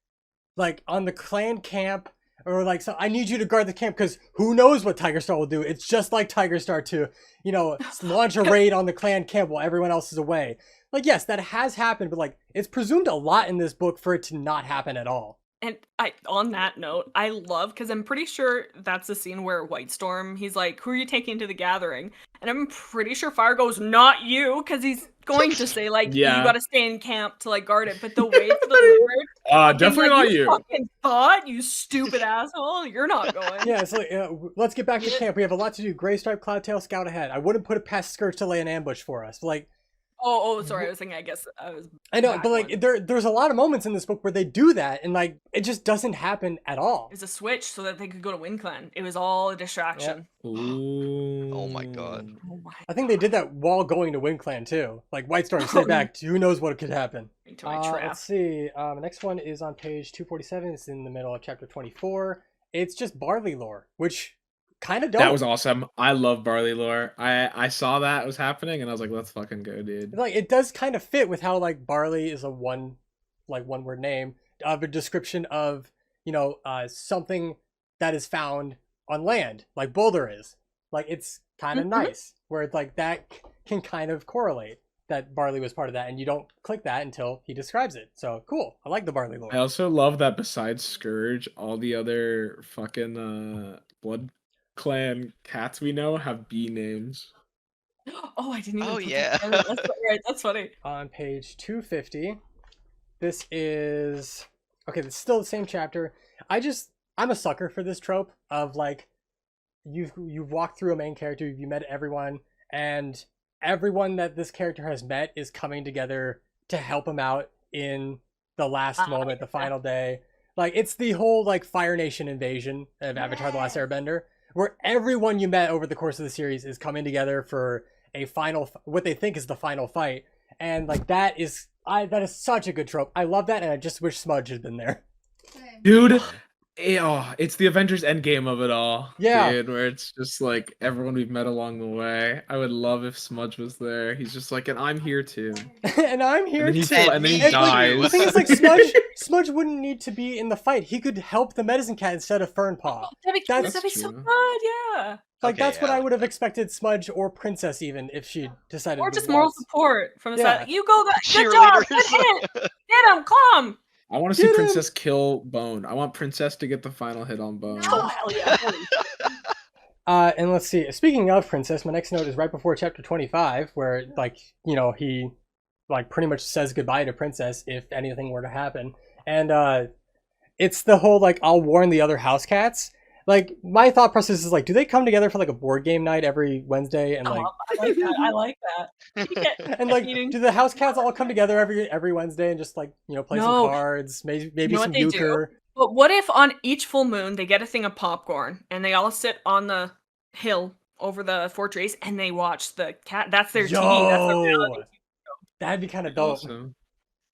like on the clan camp, or like, so I need you to guard the camp because who knows what Tigerstar will do. It's just like Tigerstar to, launch a raid on the clan camp while everyone else is away. Like, yes, that has happened, but like, it's presumed a lot in this book for it to not happen at all. And on that note, I love, because I'm pretty sure that's the scene where Whitestorm, he's like, who are you taking to the gathering? And I'm pretty sure Fire goes, not you, because he's going to say, like, you gotta stay in camp to, like, guard it. But the way it's delivered, definitely like, not you. Fucking thought, you stupid asshole, you're not going. Yeah, it's like, let's get back to camp. We have a lot to do. Greystripe, Cloudtail, scout ahead. I wouldn't put it past Scourge to lay an ambush for us. Like, Oh, sorry. I was thinking. I know, but like, there's a lot of moments in this book where they do that, and like, it just doesn't happen at all. It's a switch so that they could go to WindClan. It was all a distraction. Yep. Ooh. Oh my god. I think they did that while going to WindClan too. Like, Whitestorm, stay back. Who knows what could happen? Into my trap. Let's see. The next one is on page 247. It's in the middle of chapter 24. It's just Barley lore, which kind of dope. That was awesome. I love Barley lore. I saw that was happening and I was like, let's fucking go, dude. Like, it does kind of fit with how like Barley is a one word name of a description of, something that is found on land, like Boulder is. Like, it's kind of nice where it's like that can kind of correlate that Barley was part of that, and you don't click that until he describes it. So cool. I like the Barley lore. I also love that besides Scourge, all the other fucking Blood Clan cats we know have B names. Oh, I didn't even. Oh yeah. That's right. That's funny. On page 250, this is okay. It's still the same chapter. I'm a sucker for this trope of like, you've walked through a main character, you met everyone, and everyone that this character has met is coming together to help him out in the last moment, the final day. Like, it's the whole like Fire Nation invasion of Avatar: The Last Airbender, where everyone you met over the course of the series is coming together for a final, what they think is the final fight. And like, that is such a good trope. I love that, and I just wish Smudge had been there. Dude, it's the Avengers Endgame of it all. Yeah. Dude, where it's just like everyone we've met along the way. I would love if Smudge was there. He's just like, and I'm here too. And I'm here too. And then he dies. The thing is, like, Smudge wouldn't need to be in the fight. He could help the Medicine Cat instead of Fernpaw. That'd be so good, yeah. Like, Okay, that's what yeah, I would have that. expected Smudge or Princess even if she decided. Or to just be moral lost. support from the Yeah. side. You go, guys. Good job. Good hit. Get him. Come. I want to see Princess kill Bone. I want Princess to get the final hit on Bone. Oh, hell yeah. And let's see. Speaking of Princess, my next note is right before chapter 25, where like, he like pretty much says goodbye to Princess if anything were to happen. And it's the whole like, I'll warn the other house cats. Like, my thought process is like, do they come together for like a board game night every Wednesday? And like, I like that. and like, do the house cats all come together every Wednesday and just like, play some cards, maybe some euchre? But what if on each full moon they get a thing of popcorn and they all sit on the hill over the fortress and they watch the cat? That's their TV. That's their reality. That'd be kind of dope. Awesome.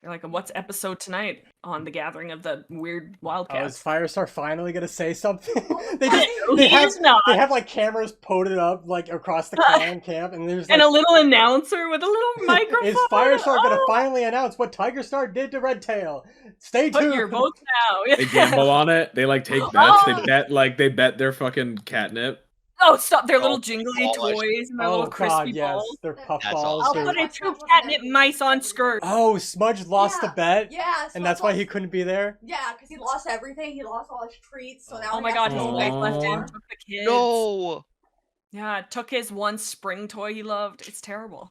They're like, what's episode tonight on the gathering of the weird wildcats? Is Firestar finally gonna say something? they not. They have like cameras poted up like across the clan camp, and there's like, and a little announcer with a little microphone. Is Firestar gonna finally announce what Tigerstar did to Redtail? Stay tuned. Put your votes now. They gamble on it. They like take bets. They bet their fucking catnip. Oh, stop! Their little Oh, jingly gosh. toys and their Oh little crispy god, yes, balls. they're puff That's balls. I'll awesome. they're- put a That's two not what catnip that is. mice on skirt. Oh, Smudge lost the bet, Yeah, and that's why he couldn't be there. Yeah, because he lost everything. He lost all his treats. So now Oh he my has god, to his go wife back left to him, war. took the kids. No. Yeah, took his one spring toy he loved. It's terrible.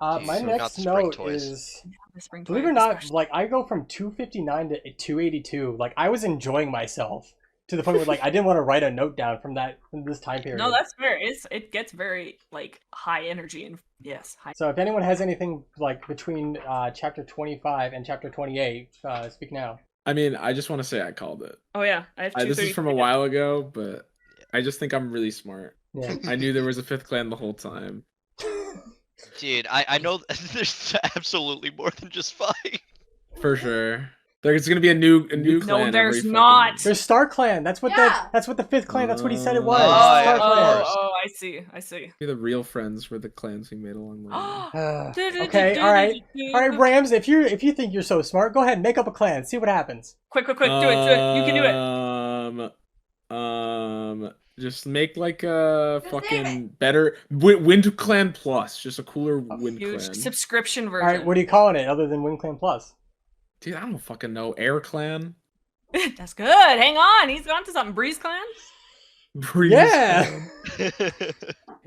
My So next not the spring note toys. is, The spring believe toy it or not, especially. like I go from 259 to 282. Like I was enjoying myself to the point where like I didn't want to write a note down from this time period. No, that's fair. It gets very like high energy and yes, high. So if anyone has anything like between chapter 25 and chapter 28, speak now. I mean, I just want to say I called it. Oh yeah, I have This is from a while ago, but I just think I'm really smart. Yeah. I knew there was a fifth clan the whole time. Dude, I know there's absolutely more than just 5. For sure. There's gonna be a new No, clan. there's every not. fucking- There's Star Clan. That's what Yeah. that's what the fifth clan. That's what he said it was. Oh, Star yeah, of Clan. course. Oh, I see. Be the real friends were the clans we made along the way. Okay, all right, Rams. If you think you're so smart, go ahead and make up a clan. See what happens. Quick, do it. You can do it. Just make like a Just name fucking better Wind Clan Plus, just a cooler Wind Huge Clan. subscription All version. right, what are you calling it other than Wind Clan Plus? Dude, I don't fucking know. Air Clan, That's good. Hang on, he's on to something. Breeze Clan. Breeze Yeah. Clan.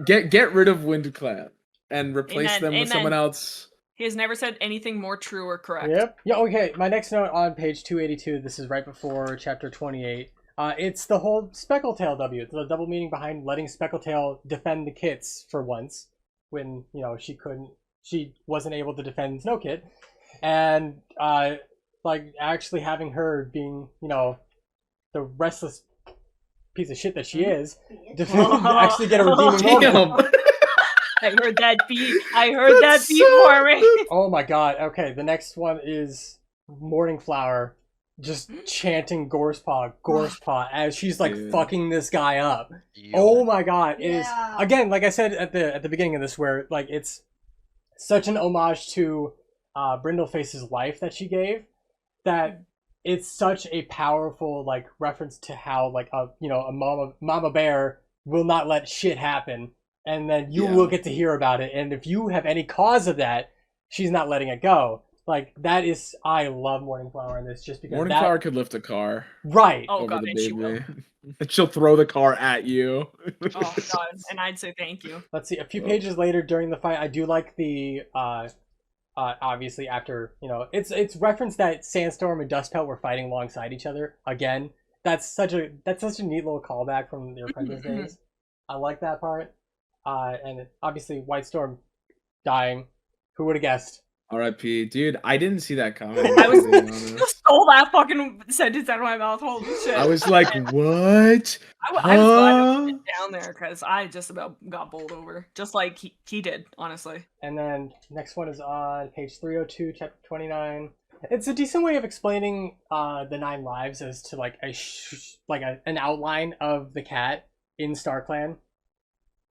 Get rid of Wind Clan and replace Amen, them with amen. someone else. He has never said anything more true or correct. Yep. Yeah. Okay. My next note on page 282. This is right before chapter 28. It's the whole Speckletail W. It's the double meaning behind letting Speckletail defend the kits for once, when she wasn't able to defend Snow Kit, and like actually having her being the restless piece of shit that she is, actually get a redeeming moment. Damn. I heard that beat. For me. Oh my god. Okay, the next one is Morning Flower just chanting Gorsepaw as she's like Dude. fucking this guy up. Yo. Oh my god. It is Yeah. again, like I said at the beginning of this, where like it's such an homage to Brindleface's life that she gave, that it's such a powerful like reference to how like a mama bear will not let shit happen, and then you Yeah. will get to hear about it, and if you have any cause of that, she's not letting it go. Like that is, I love Morning Flower in this just because Morning Flower could lift a car right. Oh over god, the and she will. baby. And she'll throw the car at you. Oh god, and I'd say thank you. Let's see. A few pages later during the fight, I do like the obviously after it's referenced that Sandstorm and Dustpelt were fighting alongside each other again. That's such a neat little callback from the Apprentice days. I like that part. And obviously White Storm dying. Who would have guessed? R.I.P. Dude, I didn't see that coming. I was to be honest. you stole that fucking sentence out of my mouth. Holy shit! I was like, what? I was glad Huh? to sit down there because I just about got bowled over, just like he did, honestly. And then next one is on page 302, chapter 29. It's a decent way of explaining the 9 lives as to like an outline of the cat in StarClan.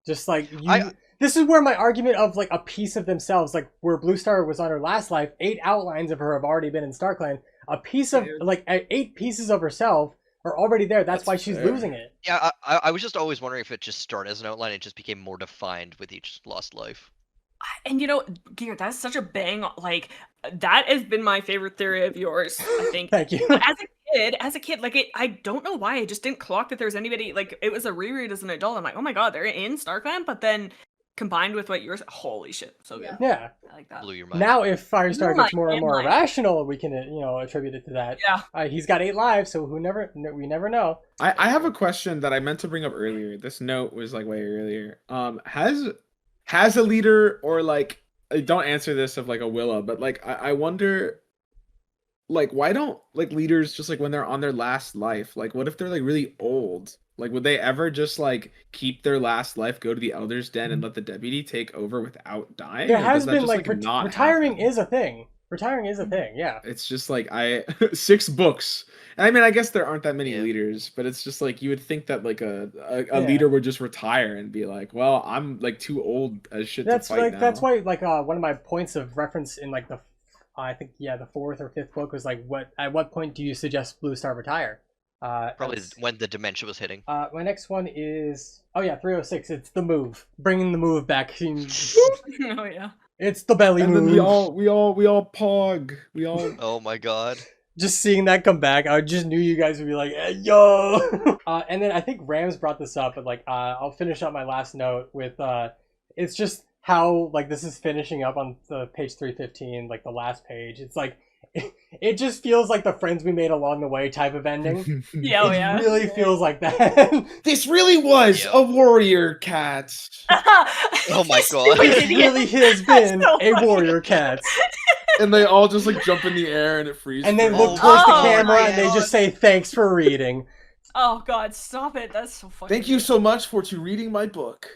Just like this is where my argument of like a piece of themselves, like where Blue Star was on her last life, 8 outlines of her have already been in StarClan. A piece of like 8 pieces of herself are already there. That's why she's fair. losing it. Yeah, I was just always wondering if it just started as an outline, it just became more defined with each lost life. And Gear, that's such a bang. Like that has been my favorite theory of yours. I think. Thank you. But as a kid, like I don't know why I just didn't clock that there was anybody. Like it was a reread as an adult. I'm like, oh my god, they're in StarClan. But then combined with what yours, holy shit, so good. Yeah. I like that. Blew your mind. Now, if Firestar Blew gets more and my more mind. irrational, we can attribute it to that. Yeah. He's got 8 lives, so we never know. I have a question that I meant to bring up earlier. This note was like way earlier. Has a leader, or like, don't answer this of like a Willa, but like I wonder, like, why don't like leaders just like when they're on their last life, like what if they're like really old? Like would they ever just like keep their last life, go to the Elder's Den, and let the deputy take over without dying? There Or has does that been just, like not retiring happen? is a thing. Retiring is a thing. Yeah. It's just like 6 books. And I mean, I guess there aren't that many Yeah. leaders, but it's just like you would think that like a Yeah. leader would just retire and be like, well, I'm like too old as shit That's to fight like now. that's why like one of my points of reference in like the I think the 4th or 5th book was like at what point do you suggest Blue Star retire? Probably that's- when the dementia was hitting. my next one is 306. It's the move, bringing the move back. Oh yeah. It's the belly And move. then we all pog. We all Oh my god. Just seeing that come back, I just knew you guys would be like, hey, yo. And then I think Rams brought this up, but like, I'll finish up my last note with, it's just how like this is finishing up on the page 315, like the last page. It's like, it just feels like the friends we made along the way type of ending. Yeah, oh, It yeah. really feels like that. This really was Yep. a warrior cat. Oh my god. It really has been so a funny. warrior cat. And they all just like jump in the air and it freezes. And they frames. look towards the Oh camera my and they God. just say, thanks for reading. Oh god, stop it. That's so funny. Thank you so much for reading my book.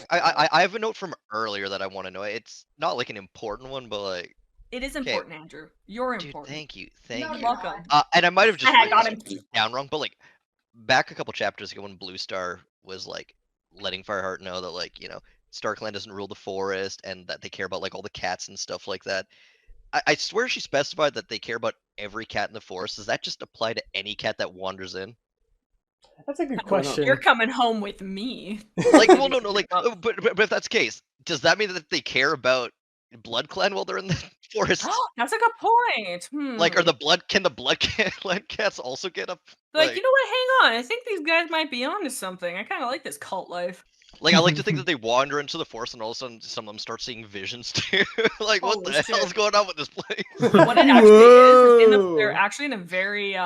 I have a note from earlier that I want to know. It's not like an important one, but like, It is Okay. important, Andrew. You're dude, important. thank you. No, You're you're welcome. And I might have just I written got this down wrong, but like back a couple chapters ago when Blue Star was like letting Fireheart know that like, you know, StarClan doesn't rule the forest and that they care about like all the cats and stuff like that. I swear she specified that they care about every cat in the forest. Does that just apply to any cat that wanders in? That's a good know. question. You're coming home with me. Like, well, no, like, but if that's the case, does that mean that they care about Blood Clan while they're in the forest? That's a good point. Like, are the can the Blood Clan cats also get up? Like, you know what? Hang on. I think these guys might be onto something. I kind of like this cult life. Like, I like to think that they wander into the forest and all of a sudden some of them start seeing visions too. Like, what Holy the shit. hell is going on with this place? What it actually is Whoa. they're actually in a very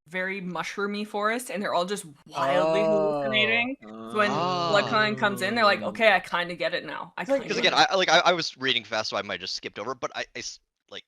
very mushroomy forest, and they're all just wildly hallucinating. So when BloodClan comes in, they're like, okay, I kind of get it now. I like- kinda Because get again, it. I was reading fast, so I might just skipped over. But like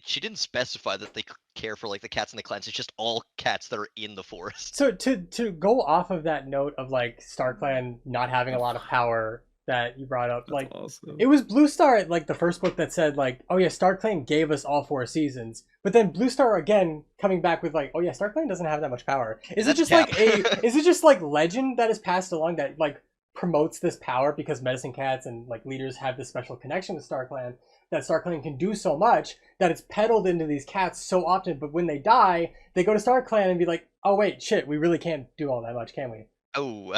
she didn't specify that they care for like the cats in the clans. It's just all cats that are in the forest. So to go off of that note of like StarClan not having a lot of power that you brought up, like awesome. it was Blue Star like the first book that said like, oh yeah, StarClan gave us all 4 seasons, but then Blue Star again coming back with like, oh yeah, StarClan doesn't have that much power. Is it That's just cap. like is it just like legend that is passed along that like promotes this power because medicine cats and like leaders have this special connection with StarClan, that StarClan can do so much that it's peddled into these cats so often, but when they die, they go to StarClan and be like, oh wait, shit, we really can't do all that much, can we? Oh,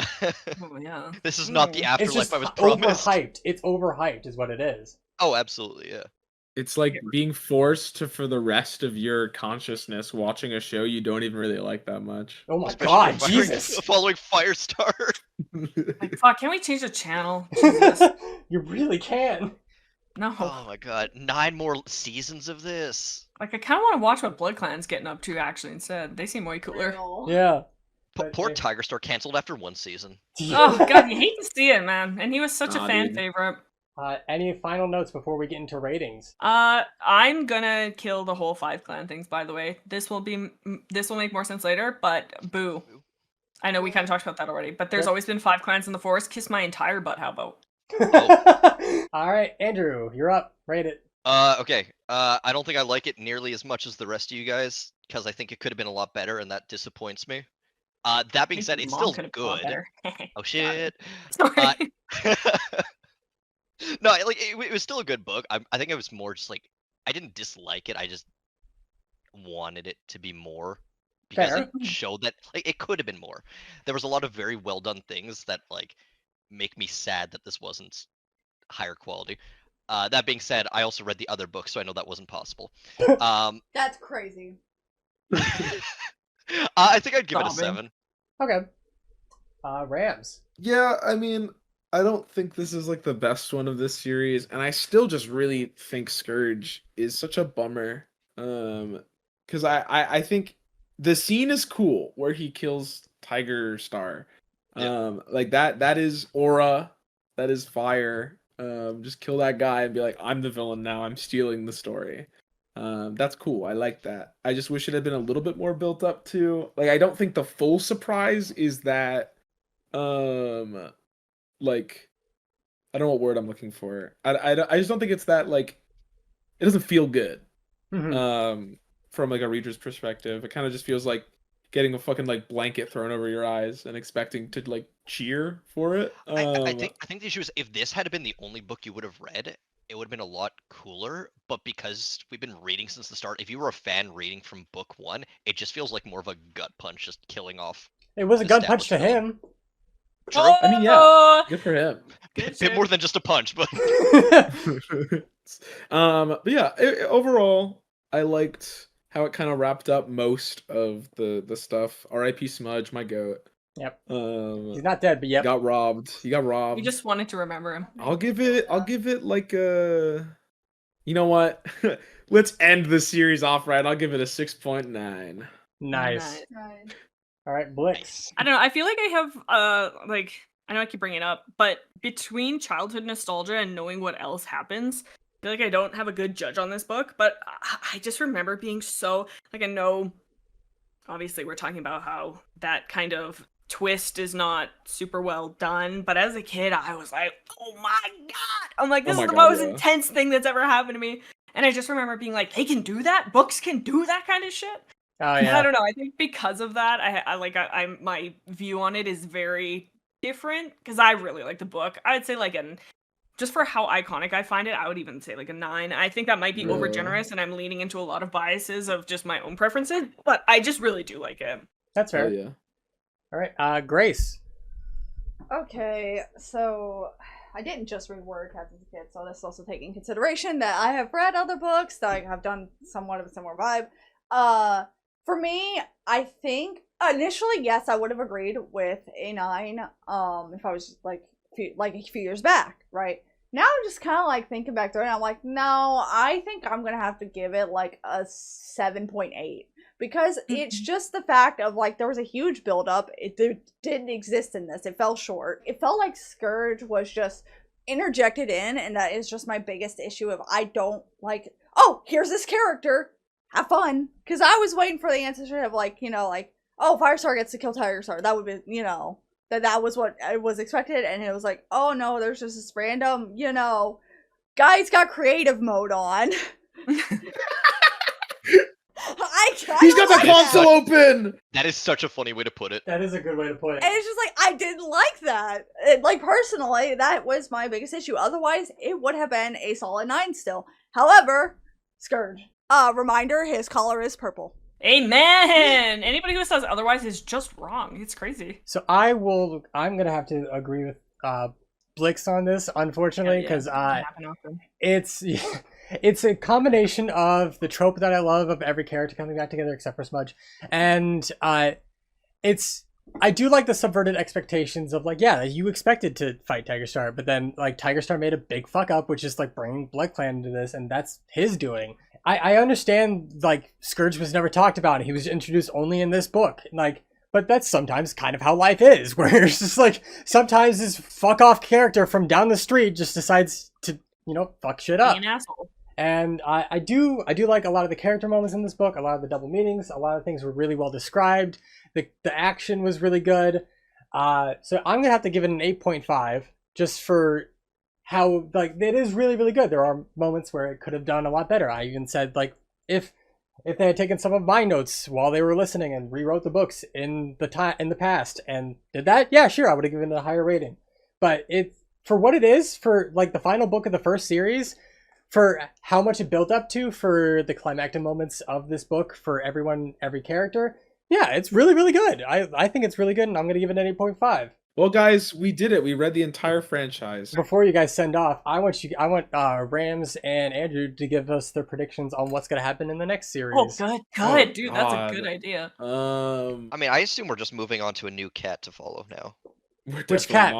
Oh yeah. this is not the Mm. It's afterlife just I was promised. overhyped. It's overhyped is what it is. Oh, absolutely, yeah. It's like being forced to, for the rest of your consciousness, watching a show you don't even really like that much. Oh my Especially god, following- Jesus. Following Firestar. Like, fuck, can we change the channel? Jesus. You really can. No. Oh my god, 9 more seasons of this. Like, I kind of want to watch what BloodClan's getting up to, actually, instead. They seem way cooler. Real. Yeah. But Poor they- Tiger Star canceled after 1 season. Oh, God, you hate to see it, man. And he was such a Nah, fan dude. favorite. Any final notes before we get into ratings? I'm gonna kill the whole 5-clan things, by the way. This will make more sense later, but boo. I know we kind of talked about that already, but there's Yep. always been 5 clans in the forest. Kiss my entire butt, how about? All right, Andrew, you're up. Rate it. Okay. I don't think I like it nearly as much as the rest of you guys because I think it could have been a lot better, and that disappoints me. That being said, it's Mom still could've been a lot good. better. Oh Got it. shit. Sorry. No, like it was still a good book. I think it was more just like I didn't dislike it. I just wanted it to be more because Fair. it showed that like it could have been more. There was a lot of very well done things that like make me sad that this wasn't higher quality. That being said, I also read the other book, so I know that wasn't possible. That's crazy. I think I'd give it a Sobbing. 7. Okay. Rams. Yeah, I mean, I don't think this is like the best one of this series, and I still just really think Scourge is such a bummer. Because I think the scene is cool where he kills Tiger Star. Like that is aura, that is fire. Just kill that guy and be like, I'm the villain now. I'm stealing the story. That's cool. I like that. I just wish it had been a little bit more built up too. Like I don't think the full surprise is that like I don't know what word I'm looking for. I just don't think it's that like it doesn't feel good. Mhm. From like a reader's perspective. It kind of just feels like getting a fucking like blanket thrown over your eyes and expecting to like cheer for it. I think the issue is if this had been the only book you would have read, it would have been a lot cooler, but because we've been reading since the start, if you were a fan reading from book 1, it just feels like more of a gut punch, just killing off. It was a gut punch to established him. True. I mean, yeah, Oh! good for him. A bit more than just a punch, but But yeah, overall, I liked how it kind of wrapped up most of the stuff. R.I.P. Smudge, my goat. Yep. He's He's not dead, but yep. got robbed. He got robbed. We just wanted to remember him. I'll give it like a. You know what? Let's end the series off right. I'll give it a 6.9. Nice. Right. All right, Blix. I don't know. I feel like I have like I know I keep bringing it up, but between childhood nostalgia and knowing what else happens, I feel like I don't have a good judge on this book. But I just remember being so like I know. Obviously, we're talking about how that kind of twist is not super well done, but as a kid, I was like, "Oh my god!" I'm like, "This is the most intense thing that's ever happened to me." And I just remember being like, "They can do that? Books can do that kind of shit." Oh yeah. I don't know. I think because of that, I my view on it is very different because I really like the book. I'd say like just for how iconic I find it, I would even say like a 9. I think that might be overgenerous, and I'm leaning into a lot of biases of just my own preferences, but I just really do like it. That's fair. Oh, yeah. All right, Grace. Okay, so I didn't just read Word Cats as a kid, so this also taking consideration that I have read other books that I have done somewhat of a similar vibe. For me, I think initially, yes, I would have agreed with a 9. If I was like a few years back, right? Now I'm just kind of like thinking back through it, and I'm like, no, I think I'm gonna have to give it like a 7.8 because it's just the fact of like there was a huge buildup. It didn't exist in this. It fell short. It felt like Scourge was just interjected in, and that is just my biggest issue. Of I don't like. Oh, here's this character. Have fun, because I was waiting for the answer of like oh, Firestar gets to kill Tigerstar. That would be that was what I was expected, and it was like, oh no, there's just this random guy's got creative mode on. He's got the console open. that is such a funny way to put it. That is a good way to put it. And it's just like I didn't like that. Like personally, that was my biggest issue. Otherwise, it would have been a solid 9 still. However, Scourge. Reminder: his collar is purple. Amen. Anybody who says otherwise is just wrong. It's crazy. So I'm gonna have to agree with Blix on this, unfortunately, because it's a combination of the trope that I love of every character coming back together except for Smudge, and I do like the subverted expectations of like, yeah, you expected to fight Tigerstar, but then like Tigerstar made a big fuck up, which is like bringing Blood Clan into this, and that's his doing. I understand like Scourge was never talked about, and he was introduced only in this book, like, but that's sometimes kind of how life is, where it's just like sometimes this fuck off character from down the street just decides to fuck shit up. Be an asshole. And I do like a lot of the character moments in this book, a lot of the double meanings, a lot of things were really well described. The action was really good. So I'm gonna have to give it an 8.5 just for how like it is really, really good. There are moments where it could have done a lot better. I even said like if they had taken some of my notes while they were listening and rewrote the books in the past and did that, yeah, sure, I would have given it a higher rating. But for what it is, for like the final book of the first series, for how much it built up to, for the climactic moments of this book, for everyone, every character, yeah, it's really, really good. I think it's really good, and I'm going to give it an 8.5. Well, guys, we did it. We read the entire franchise. Before you guys send off, I want Rams and Andrew to give us their predictions on what's going to happen in the next series. Oh, good, Oh, dude, God. that's a good idea. I mean, I assume we're just moving on to a new cat to follow now. Which cat?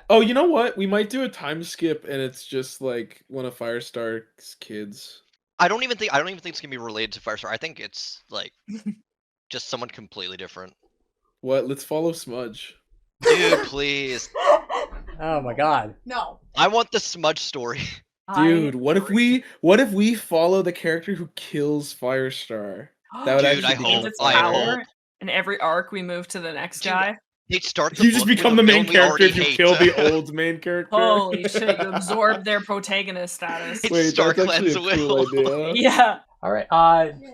Oh, you know what? We might do a time skip, and it's just like one of Firestar's kids. I don't even think it's gonna be related to Firestar. I think it's like just someone completely different. What? Let's follow Smudge. Dude, please. Oh my god. No. I want the Smudge story. Dude, what if we follow the character who kills Firestar? That would Dude, actually I hope. be In every arc, we move to the next Dude, guy. They start the You just book become with the a main villain we character already if you hate. kill the old main character. Holy shit, you absorb their protagonist status. It's Wait, Star that's actually Clan's a cool will. idea. Yeah. All right.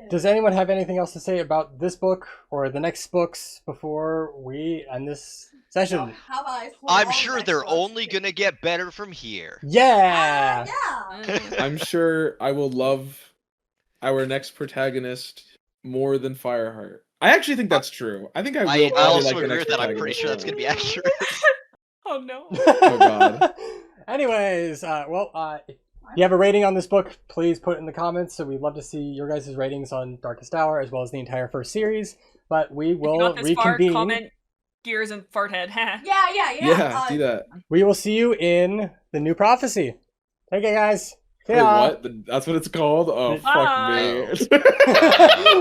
Does anyone have anything else to say about this book or the next books before we end this session. How about I pull I'm all sure my they're cards only together? gonna get better from here. Yeah. Yeah. I'm sure I will love our next protagonist more than Fireheart. I actually think that's true. I think I will I probably also like the agree next with that. I'm pretty protagonist sure that's more. gonna be accurate. Oh no. Oh, God. Anyways, if you have a rating on this book, please put it in the comments. So we'd love to see your guys' ratings on Darkest Hour as well as the entire first series. But we If you will got this far, reconvene. comment Gears and Farthead. Yeah. Yeah, do that. We will see you in the new prophecy. Take care, guys. See Wait, ya. what? That's what it's called? Oh, Bye. fuck me. Oh.